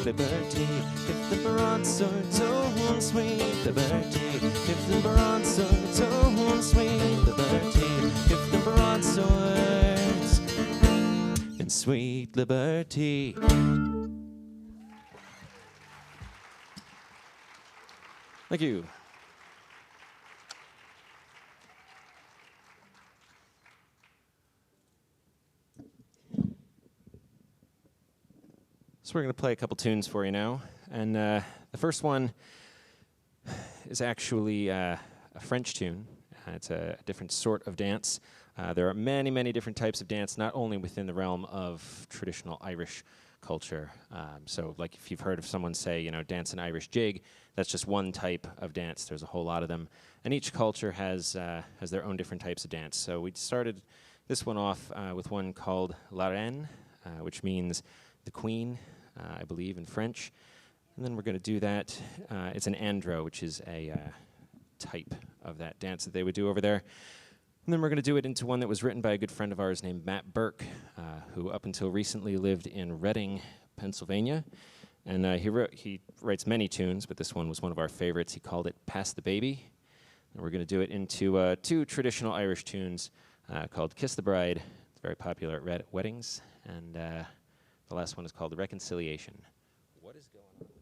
[SPEAKER 7] Liberty, if the broadsword don't sweet liberty, if the broadsword don't sweet liberty, if the broadswords and sweet liberty.
[SPEAKER 6] Thank you. So we're going to play a couple tunes for you now. And the first one is actually a French tune. It's a different sort of dance. There are many, many different types of dance, not only within the realm of traditional Irish culture. So like if you've heard of someone say, you know, dance an Irish jig, that's just one type of dance. There's a whole lot of them. And each culture has their own different types of dance. So we started this one off with one called La Reine, which means the queen, I believe, in French. And then we're going to do that. It's an andro, which is a type of that dance that they would do over there. And then we're going to do it into one that was written by a good friend of ours named Matt Burke, who up until recently lived in Reading, Pennsylvania. And he writes many tunes, but this one was one of our favorites. He called it Pass the Baby. And we're going to do it into two traditional Irish tunes called Kiss the Bride. It's very popular at weddings. And the last one is called Reconciliation. What is going on with this?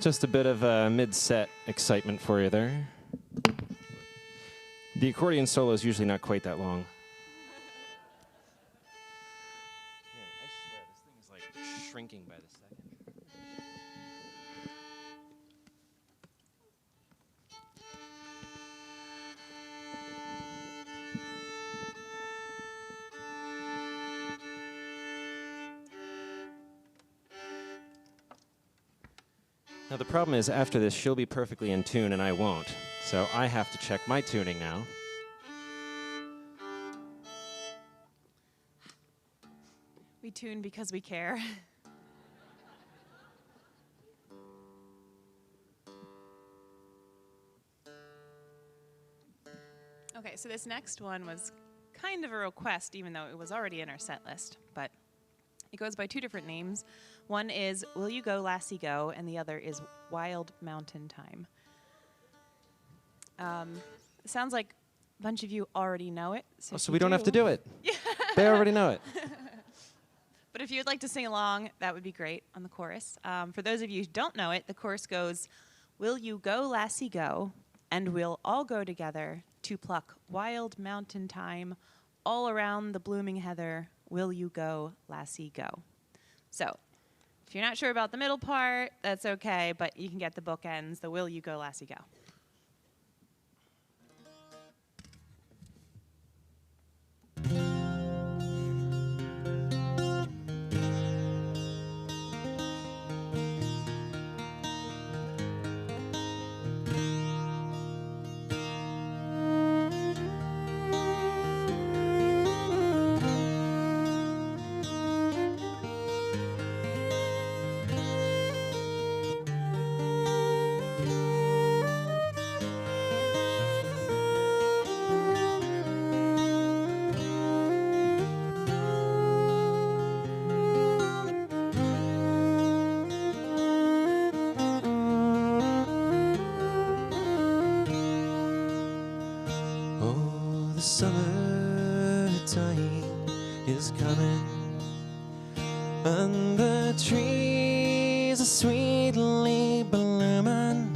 [SPEAKER 6] Just a bit of mid-set excitement for you there. The accordion solo is usually not quite that long. Man, I swear, this thing is like shrinking by the second. Now the problem is, after this, she'll be perfectly in tune and I won't. So I have to check my tuning now.
[SPEAKER 8] We tune because we care. Okay, so this next one was kind of a request, even though it was already in our set list, but it goes by two different names. One is Will You Go, Lassie Go, and the other is Wild Mountain Time. It sounds like a bunch of you already know it.
[SPEAKER 6] So we don't have to do it. Yeah. They already know it.
[SPEAKER 8] But if you would like to sing along, that would be great on the chorus. For those of you who don't know it, the chorus goes, Will you go, lassie, go, and we'll all go together to pluck wild mountain thyme all around the blooming heather. Will you go, lassie, go? So if you're not sure about the middle part, that's okay, but you can get the bookends, the Will you go, lassie, go.
[SPEAKER 7] Summertime is coming, and the trees are sweetly blooming.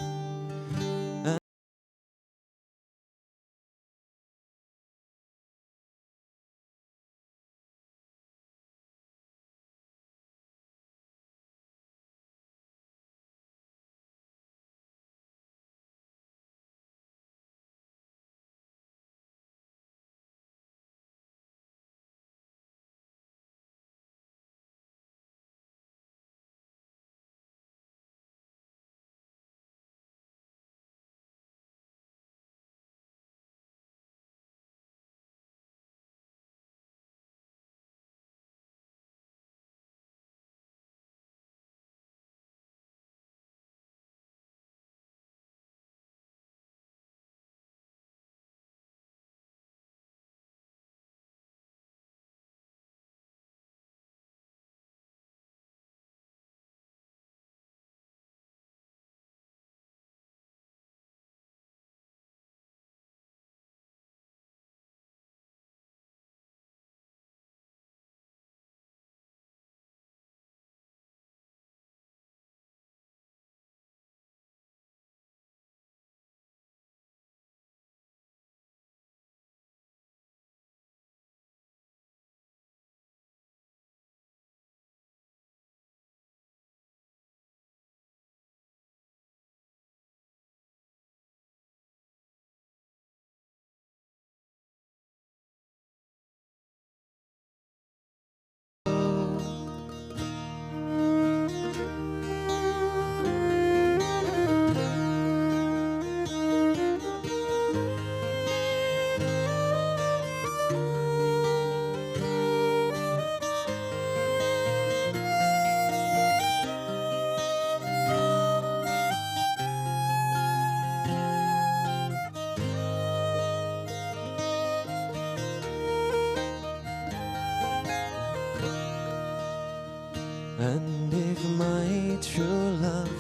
[SPEAKER 7] And if my true love,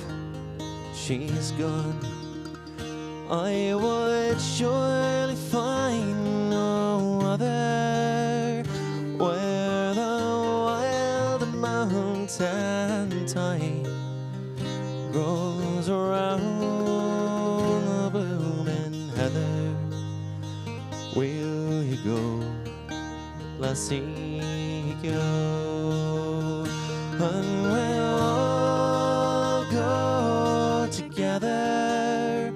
[SPEAKER 7] she's gone, I would surely find no other where the wild mountain thyme rolls around the blooming heather, will you go, lassie, go? And we'll all go together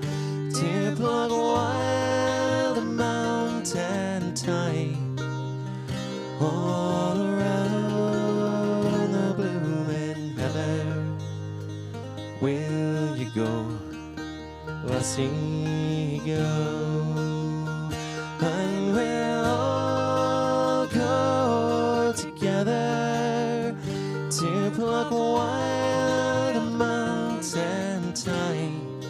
[SPEAKER 7] to pluck wild the mountain thyme all around the blooming heather. Will you go, lassie, go? And we'll all go together to pluck wild the mountain thyme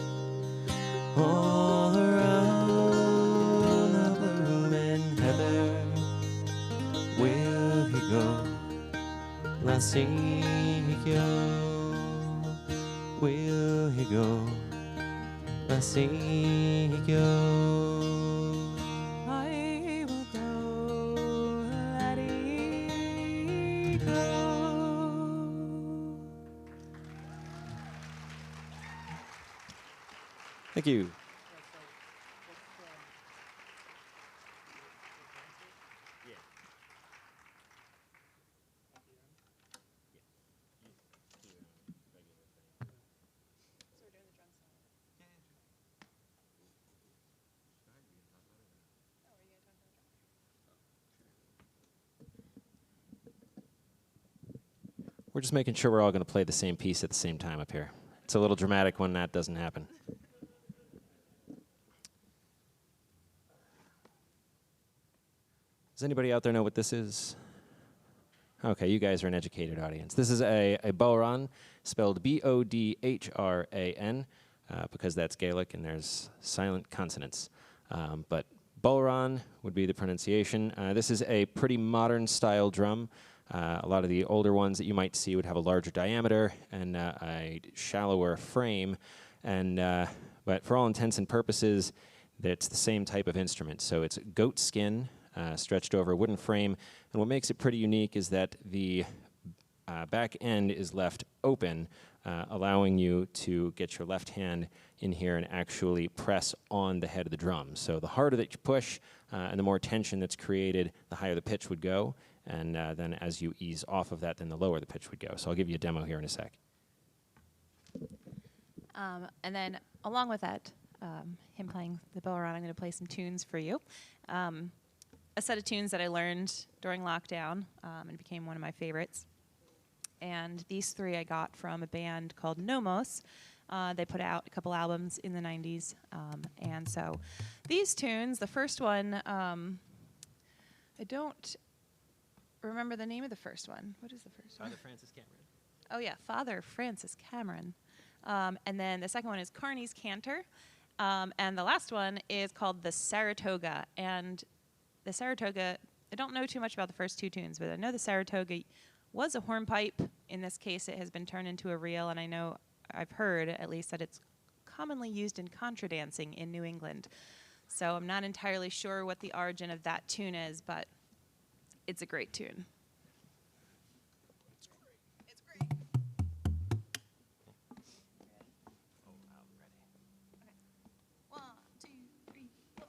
[SPEAKER 7] all around the blooming heather. Will you go, lassie, go? Will you go, lassie, go?
[SPEAKER 8] I will go, laddie, go.
[SPEAKER 6] Thank you. We're just making sure we're all going to play the same piece at the same time up here. It's a little dramatic when that doesn't happen. Does anybody out there know what this is? Okay, you guys are an educated audience. This is a bodhran, spelled B-O-D-H-R-A-N, because that's Gaelic and there's silent consonants. But bodhran would be the pronunciation. This is a pretty modern style drum. A lot of the older ones that you might see would have a larger diameter and a shallower frame. But for all intents and purposes, it's the same type of instrument. So it's goat skin stretched over a wooden frame. And what makes it pretty unique is that the back end is left open, allowing you to get your left hand in here and actually press on the head of the drum. So the harder that you push and the more tension that's created, the higher the pitch would go. And then as you ease off of that, then the lower the pitch would go. So I'll give you a demo here in a sec.
[SPEAKER 8] And then along with that, him playing the bodhran, I'm going to play some tunes for you. A set of tunes that I learned during lockdown and became one of my favorites. And these three I got from a band called Nomos. They put out a couple albums in the 90s. And so these tunes, the first one, I don't remember the name of the first one. What is the first one?
[SPEAKER 6] Father Francis Cameron.
[SPEAKER 8] Oh, yeah, Father Francis Cameron. And then the second one is Carney's Cantor. And the last one is called the Saratoga. And the Saratoga, I don't know too much about the first two tunes, but I know the Saratoga was a hornpipe. In this case, it has been turned into a reel, and I know, I've heard at least, that it's commonly used in contra dancing in New England. So I'm not entirely sure what the origin of that tune is, but it's a great tune. It's great.
[SPEAKER 6] Oh, wow, ready.
[SPEAKER 8] Okay. 1, 2, 3, 4.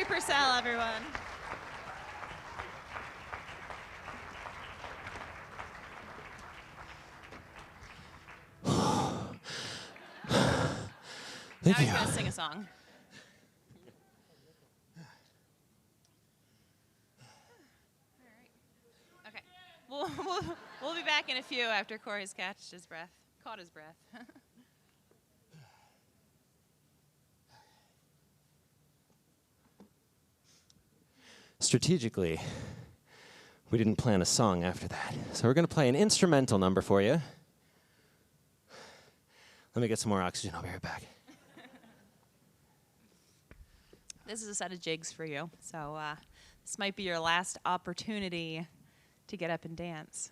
[SPEAKER 8] Purcell, everyone.
[SPEAKER 6] Thank
[SPEAKER 8] Now
[SPEAKER 6] you.
[SPEAKER 8] he's going to sing a song. All right. Okay. We'll be back in a few after Corey's caught his breath.
[SPEAKER 6] Strategically, we didn't plan a song after that. So we're going to play an instrumental number for you. Let me get some more oxygen. I'll be right back.
[SPEAKER 8] This is a set of jigs for you. So this might be your last opportunity to get up and dance.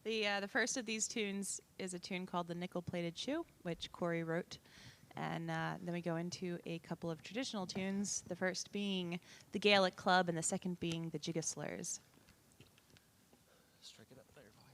[SPEAKER 8] The first of these tunes is a tune called The Nickel-Plated Shoe, which Corey wrote. And then we go into a couple of traditional tunes, the first being the Gaelic Club and the second being the Jiggaslers.
[SPEAKER 6] Strike it up there, boy.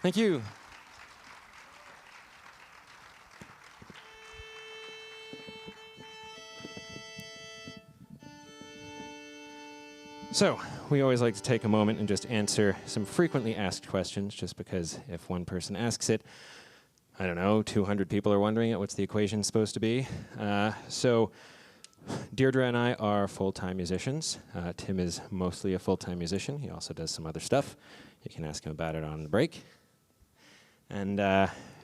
[SPEAKER 6] Thank you. So, we always like to take a moment and just answer some frequently asked questions, just because if one person asks it, I don't know, 200 people are wondering it, what's the equation supposed to be? So, Deirdre and I are full-time musicians. Tim is mostly a full-time musician. He also does some other stuff. You can ask him about it on the break. And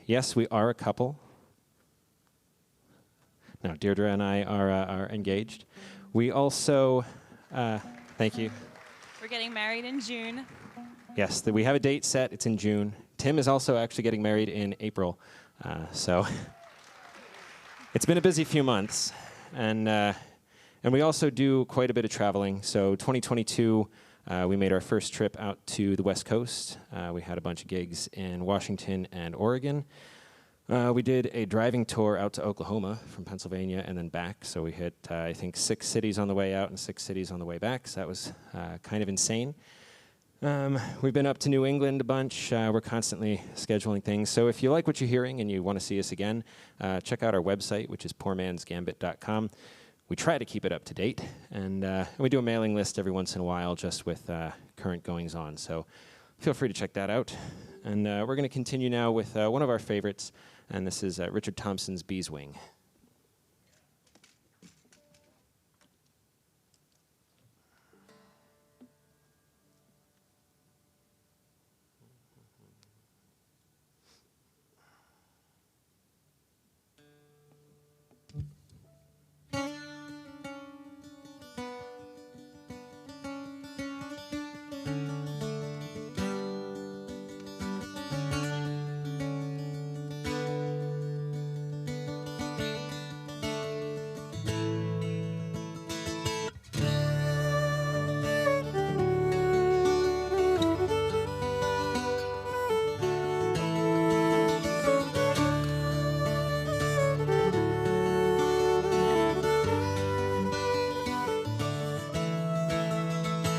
[SPEAKER 6] yes, we are a couple. Now, Deirdre and I are engaged. We also... Thank you.
[SPEAKER 8] We're getting married in June.
[SPEAKER 6] Yes, we have a date set. It's in June. Tim is also actually getting married in April. So it's been a busy few months. And we also do quite a bit of traveling. So 2022, we made our first trip out to the West Coast. We had a bunch of gigs in Washington and Oregon. We did a driving tour out to Oklahoma from Pennsylvania and then back. So we hit, I think, 6 cities on the way out and 6 cities on the way back. So that was kind of insane. We've been up to New England a bunch. We're constantly scheduling things. So if you like what you're hearing and you want to see us again, check out our website, which is poormansgambit.com. We try to keep it up to date. And we do a mailing list every once in a while just with current goings on. So feel free to check that out. And we're going to continue now with one of our favorites. And this is Richard Thompson's Bee's Wing.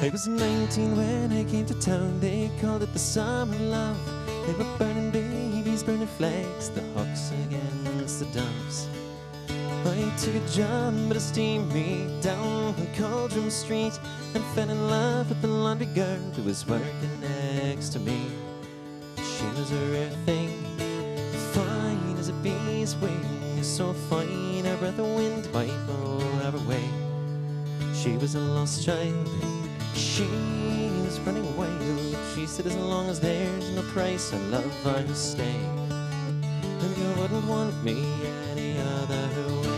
[SPEAKER 7] I was 19 when I came to town. They called it the summer love. They were burning babies, burning flags, the hawks against the doves. I took a job at a steamery down on Cauldron Street and fell in love with the laundry girl who was working next to me. She was a rare thing, fine as a bee's wing, so fine her breath of wind might blow her away. She was a lost child, she was running wild. She said, as long as there's no price, I love I will stay. And you wouldn't want me any other way.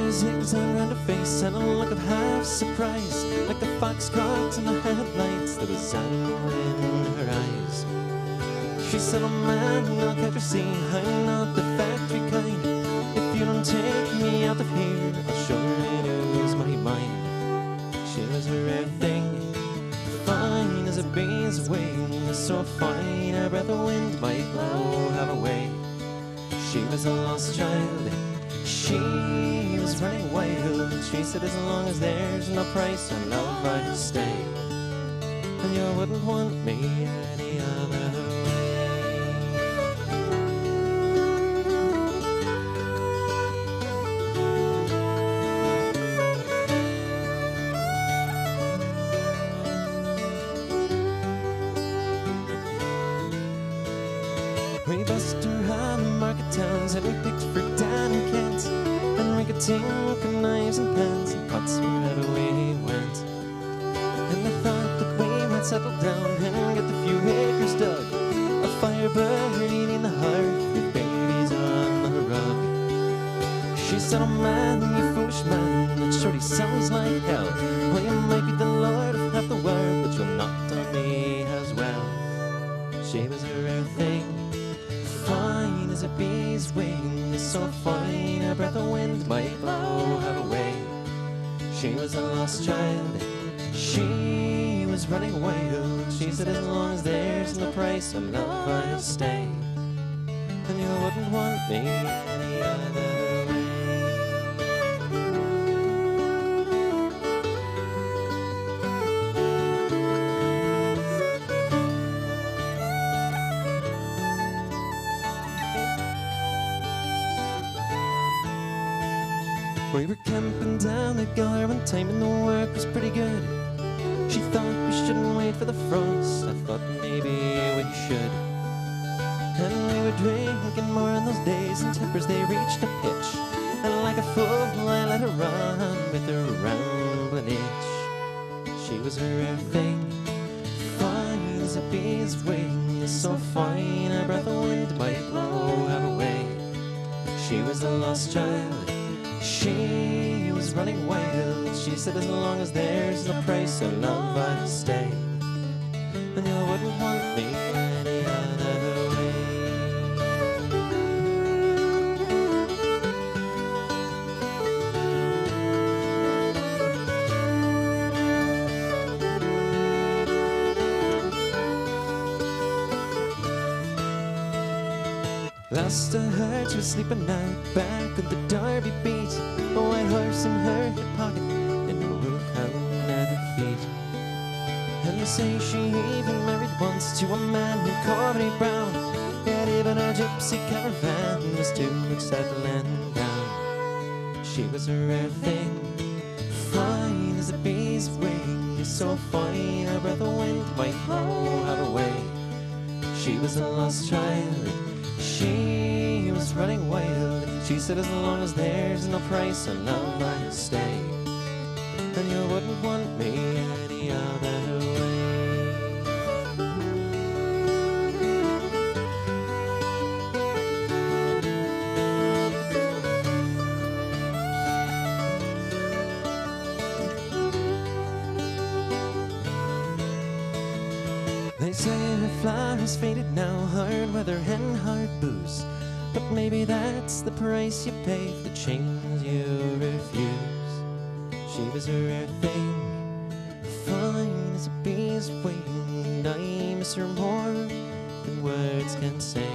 [SPEAKER 7] Zigs around her face and a look of half surprise, like the fox caught in the headlights. There was anger in her eyes. She said, oh man, now can't you see I'm not the factory kind? If you don't take me out of here, I'll surely lose my mind. She was a rare thing, fine as a bee's wing, so fine her breath of wind might blow her away. She was a lost child, she was running wild. She said, as long as there's no price on love, I'd stay. And you wouldn't want me any other way. We busted around market towns and we picked fruit down in Kent, and we could tinker knives and pans and pots wherever we went. And I thought that we might settle down and get the few acres dug, a fire burning in the hearth with babies on the rug. She said, oh man, you foolish man, that surely sounds like hell. Well, you might be the lord of half the world, but you'll not on me as well. She was a rare thing, fine as a bee's wing, so fine a breath of wind might blow her away. She was a lost child, she was running wild. She said, as long as there's no price of love, I'll stay. And you wouldn't want me any other way. We were camping down at Galway one time and the work was pretty good. She thought we shouldn't wait for the frost. I thought maybe we should. And we were drinking more on those days, and tempers they reached a pitch. And like a fool I let her run with her rambling itch. She was a rare thing, fine as a bee's wing, so fine a breath of wind might blow her away. She was a lost child, she was running wild. She said, as long as there's no price of love, I'll stay. And you wouldn't want me any other way. Last I heard, she was sleeping out back at the Derby beat. A white horse in her hip pocket and a wolfhound at her feet. And they say she even married once to a man named Corby Brown. Yet even a gypsy caravan was too much settling down. She was a rare thing, fine as a bee's wing, so fine a breath of wind might blow her away. She was a lost child, she was running wild. She said, as long as there's no price of love, I'll stay. And you wouldn't want me any other way. They say her flower's faded now, hard weather and hard booze. But maybe that's the price you pay for the chains you refuse. She was a rare thing, fine as a bee's wing. I miss her more than words can say.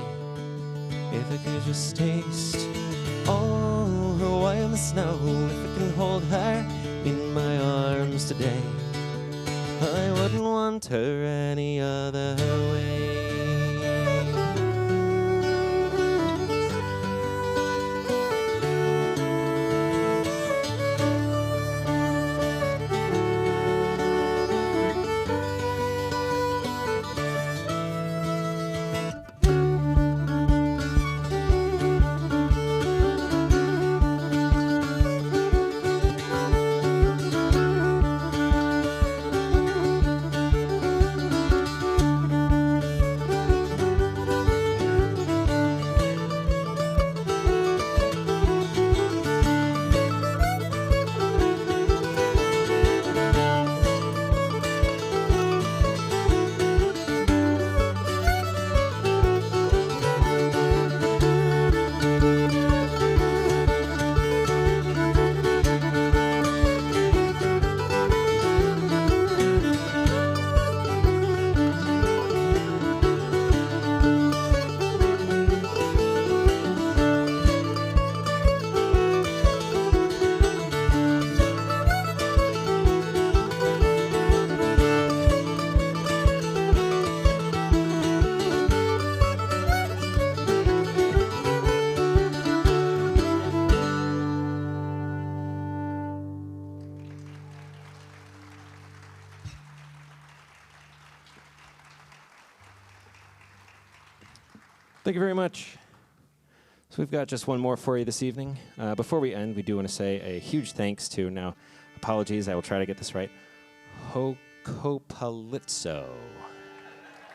[SPEAKER 7] If I could just taste all her wild snow, if I can hold her in my arms today, I wouldn't want her any other way. Thank you very much. So we've got just one more for you this evening. Before we end, we do want to say a huge thanks to, now apologies, I will try to get this right, Hokopalitso.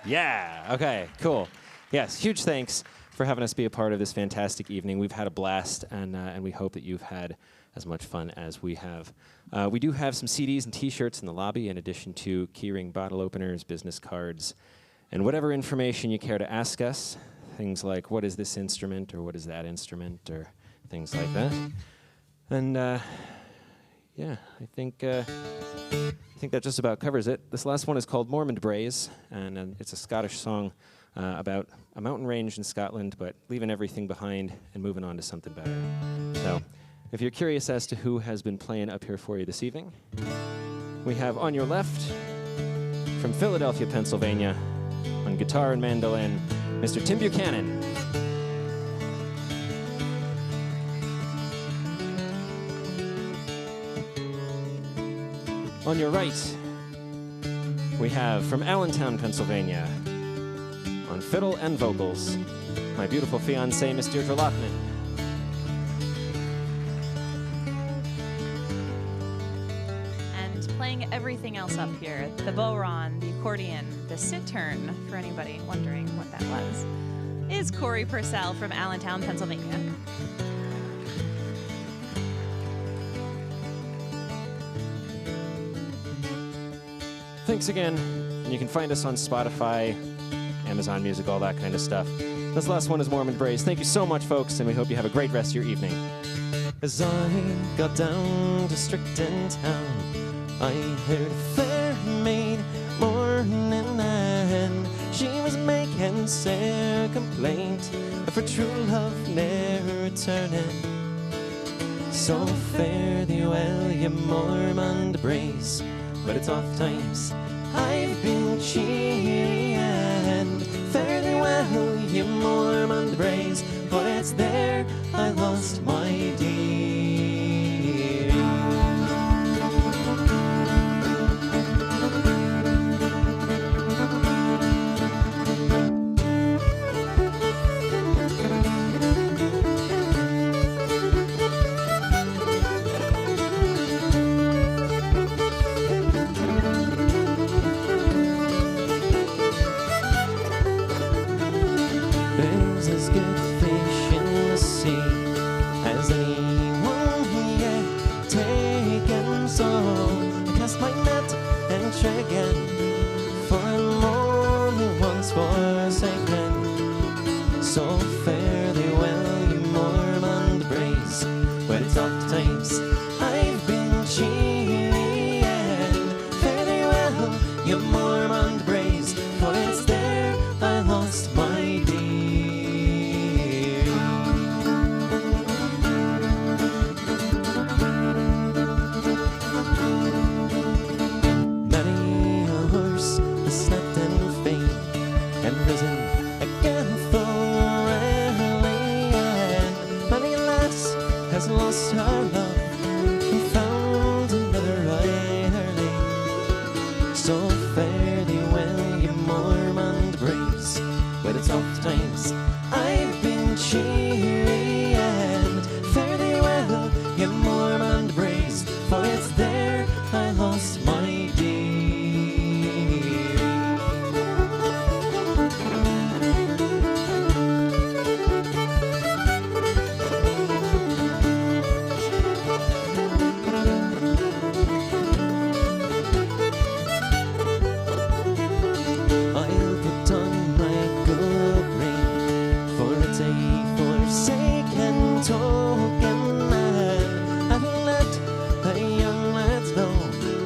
[SPEAKER 7] Yeah, okay, cool. Yes, huge thanks for having us be a part of this fantastic evening. We've had a blast, and we hope that you've had as much fun as we have. We do have some CDs and T-shirts in the lobby, in addition to keyring bottle openers, business cards, and whatever information you care to ask us. Things like, what is this instrument, or what is that instrument, or things like that. And yeah, I think
[SPEAKER 6] I think that just about covers it. This last one is called Mormond Braes, and it's a Scottish song about a mountain range in Scotland, but leaving everything behind and moving on to something better. So, if you're curious as to who has been playing up here for you this evening, we have on your left, from Philadelphia, Pennsylvania, on guitar and mandolin, Mr. Tim Buchanan. On your right, we have from Allentown, Pennsylvania, on fiddle and vocals, my beautiful fiancée, Miss Deirdre Lockman.
[SPEAKER 8] And playing everything else up here, the bodhrán, the accordion, the cittern, for anybody wondering what that was, is Corey Purcell from Allentown, Pennsylvania.
[SPEAKER 6] Thanks again, and you can find us on Spotify, Amazon Music, all that kind of stuff. This last one is Mormond Braes. Thank you so much, folks, and we hope you have a great rest of your evening.
[SPEAKER 7] As I got down to Strickton town, I heard a fair maid mourning, and she was making sair complaint of her true love ne'er returning. So fare thee well, ye Mormond Braes, but it's oft times I've been cheery, and fare thee well, ye Mormond Braes, for it's there I lost my dear. There's as good fish in the sea as anyone yet taken. So I cast my net and try again, for I'm only once forsaken. So fare thee well, you Mormond Braes, where it's oft times I've been cheery, and fare thee well, you Mormond Braes, for it's there I lost my dear. Many a horse has slept in fame and risen again full rarely, and many a lass has lost her love and found another right early. So fare thee well, ye Mormond Braes, but it's oft times I've been cheery, and fare thee well, ye Mormond Braes, for it's there I lost my dear. I'll put on my good ring, for it's a forsaken token, and I'll let the young lads know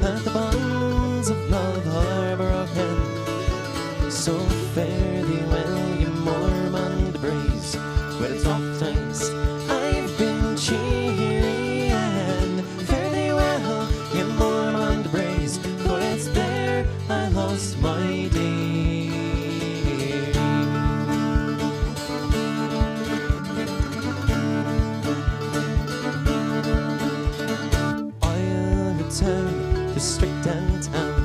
[SPEAKER 7] that the bonds of love are broken. So fare thee well, ye Mormond Braes, where it's oft times I've been cheery, and fare thee well, ye Mormond Braes, for it's there I lost my dear. I'll return to Strickton town,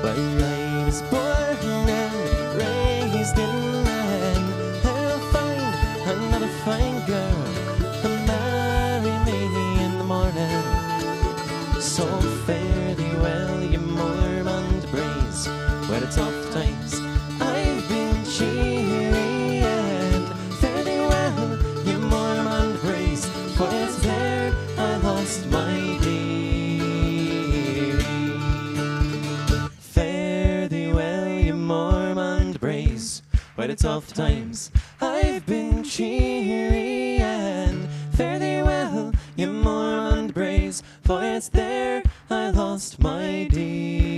[SPEAKER 7] where I was born and raised in, and there I'll find another fine girl to marry me in the morning. So fare thee well, ye Mormond Braes, where it's oft times I've been cheery, and fare thee well, ye Mormond Braes, for it's there I lost my dear. Fare thee well, ye Mormond Braes, where it's oft times I've been cheery, and fare thee well, ye Mormond Braes, for it's there I lost my dear.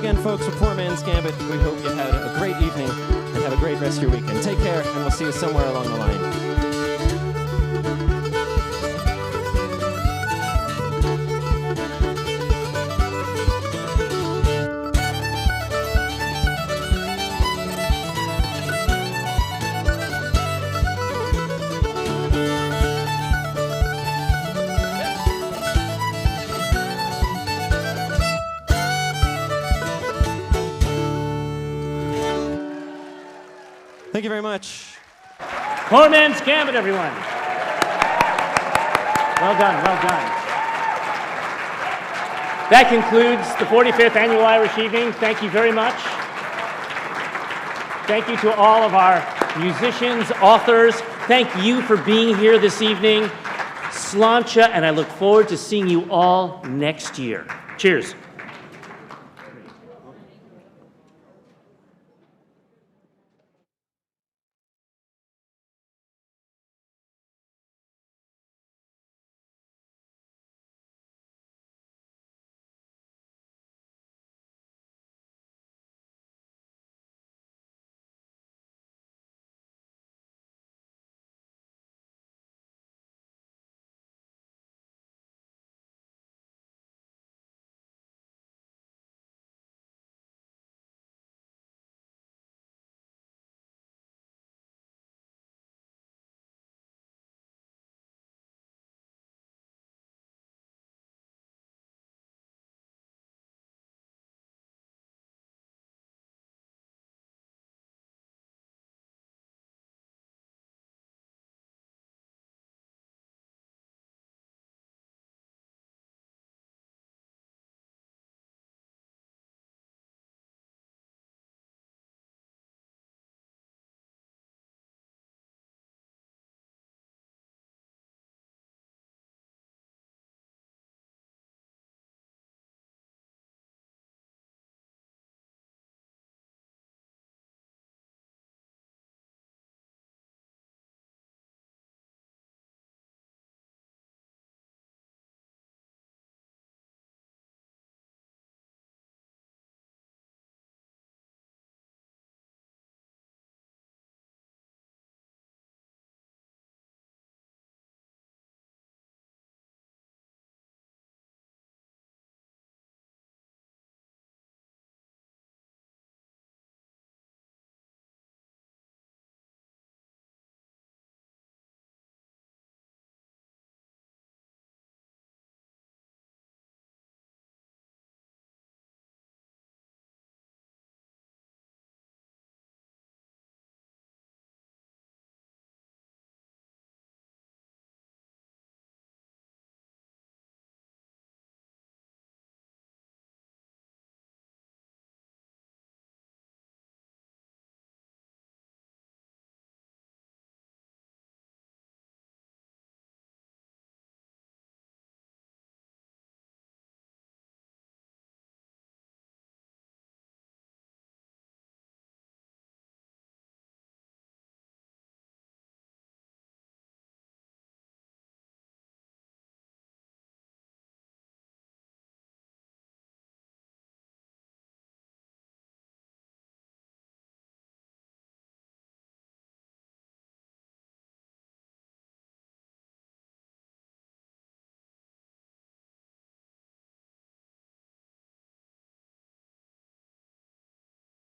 [SPEAKER 6] again, folks, for Poor Man's Gambit. We hope you had a great evening and have a great rest of your weekend. Take care, and we'll see you somewhere along the line. Thank you very much.
[SPEAKER 1] Poor Man's Gambit, everyone. Well done, well done. That concludes the 45th Annual Irish Evening. Thank you very much. Thank you to all of our musicians, authors. Thank you for being here this evening. Sláinte, and I look forward to seeing you all next year. Cheers.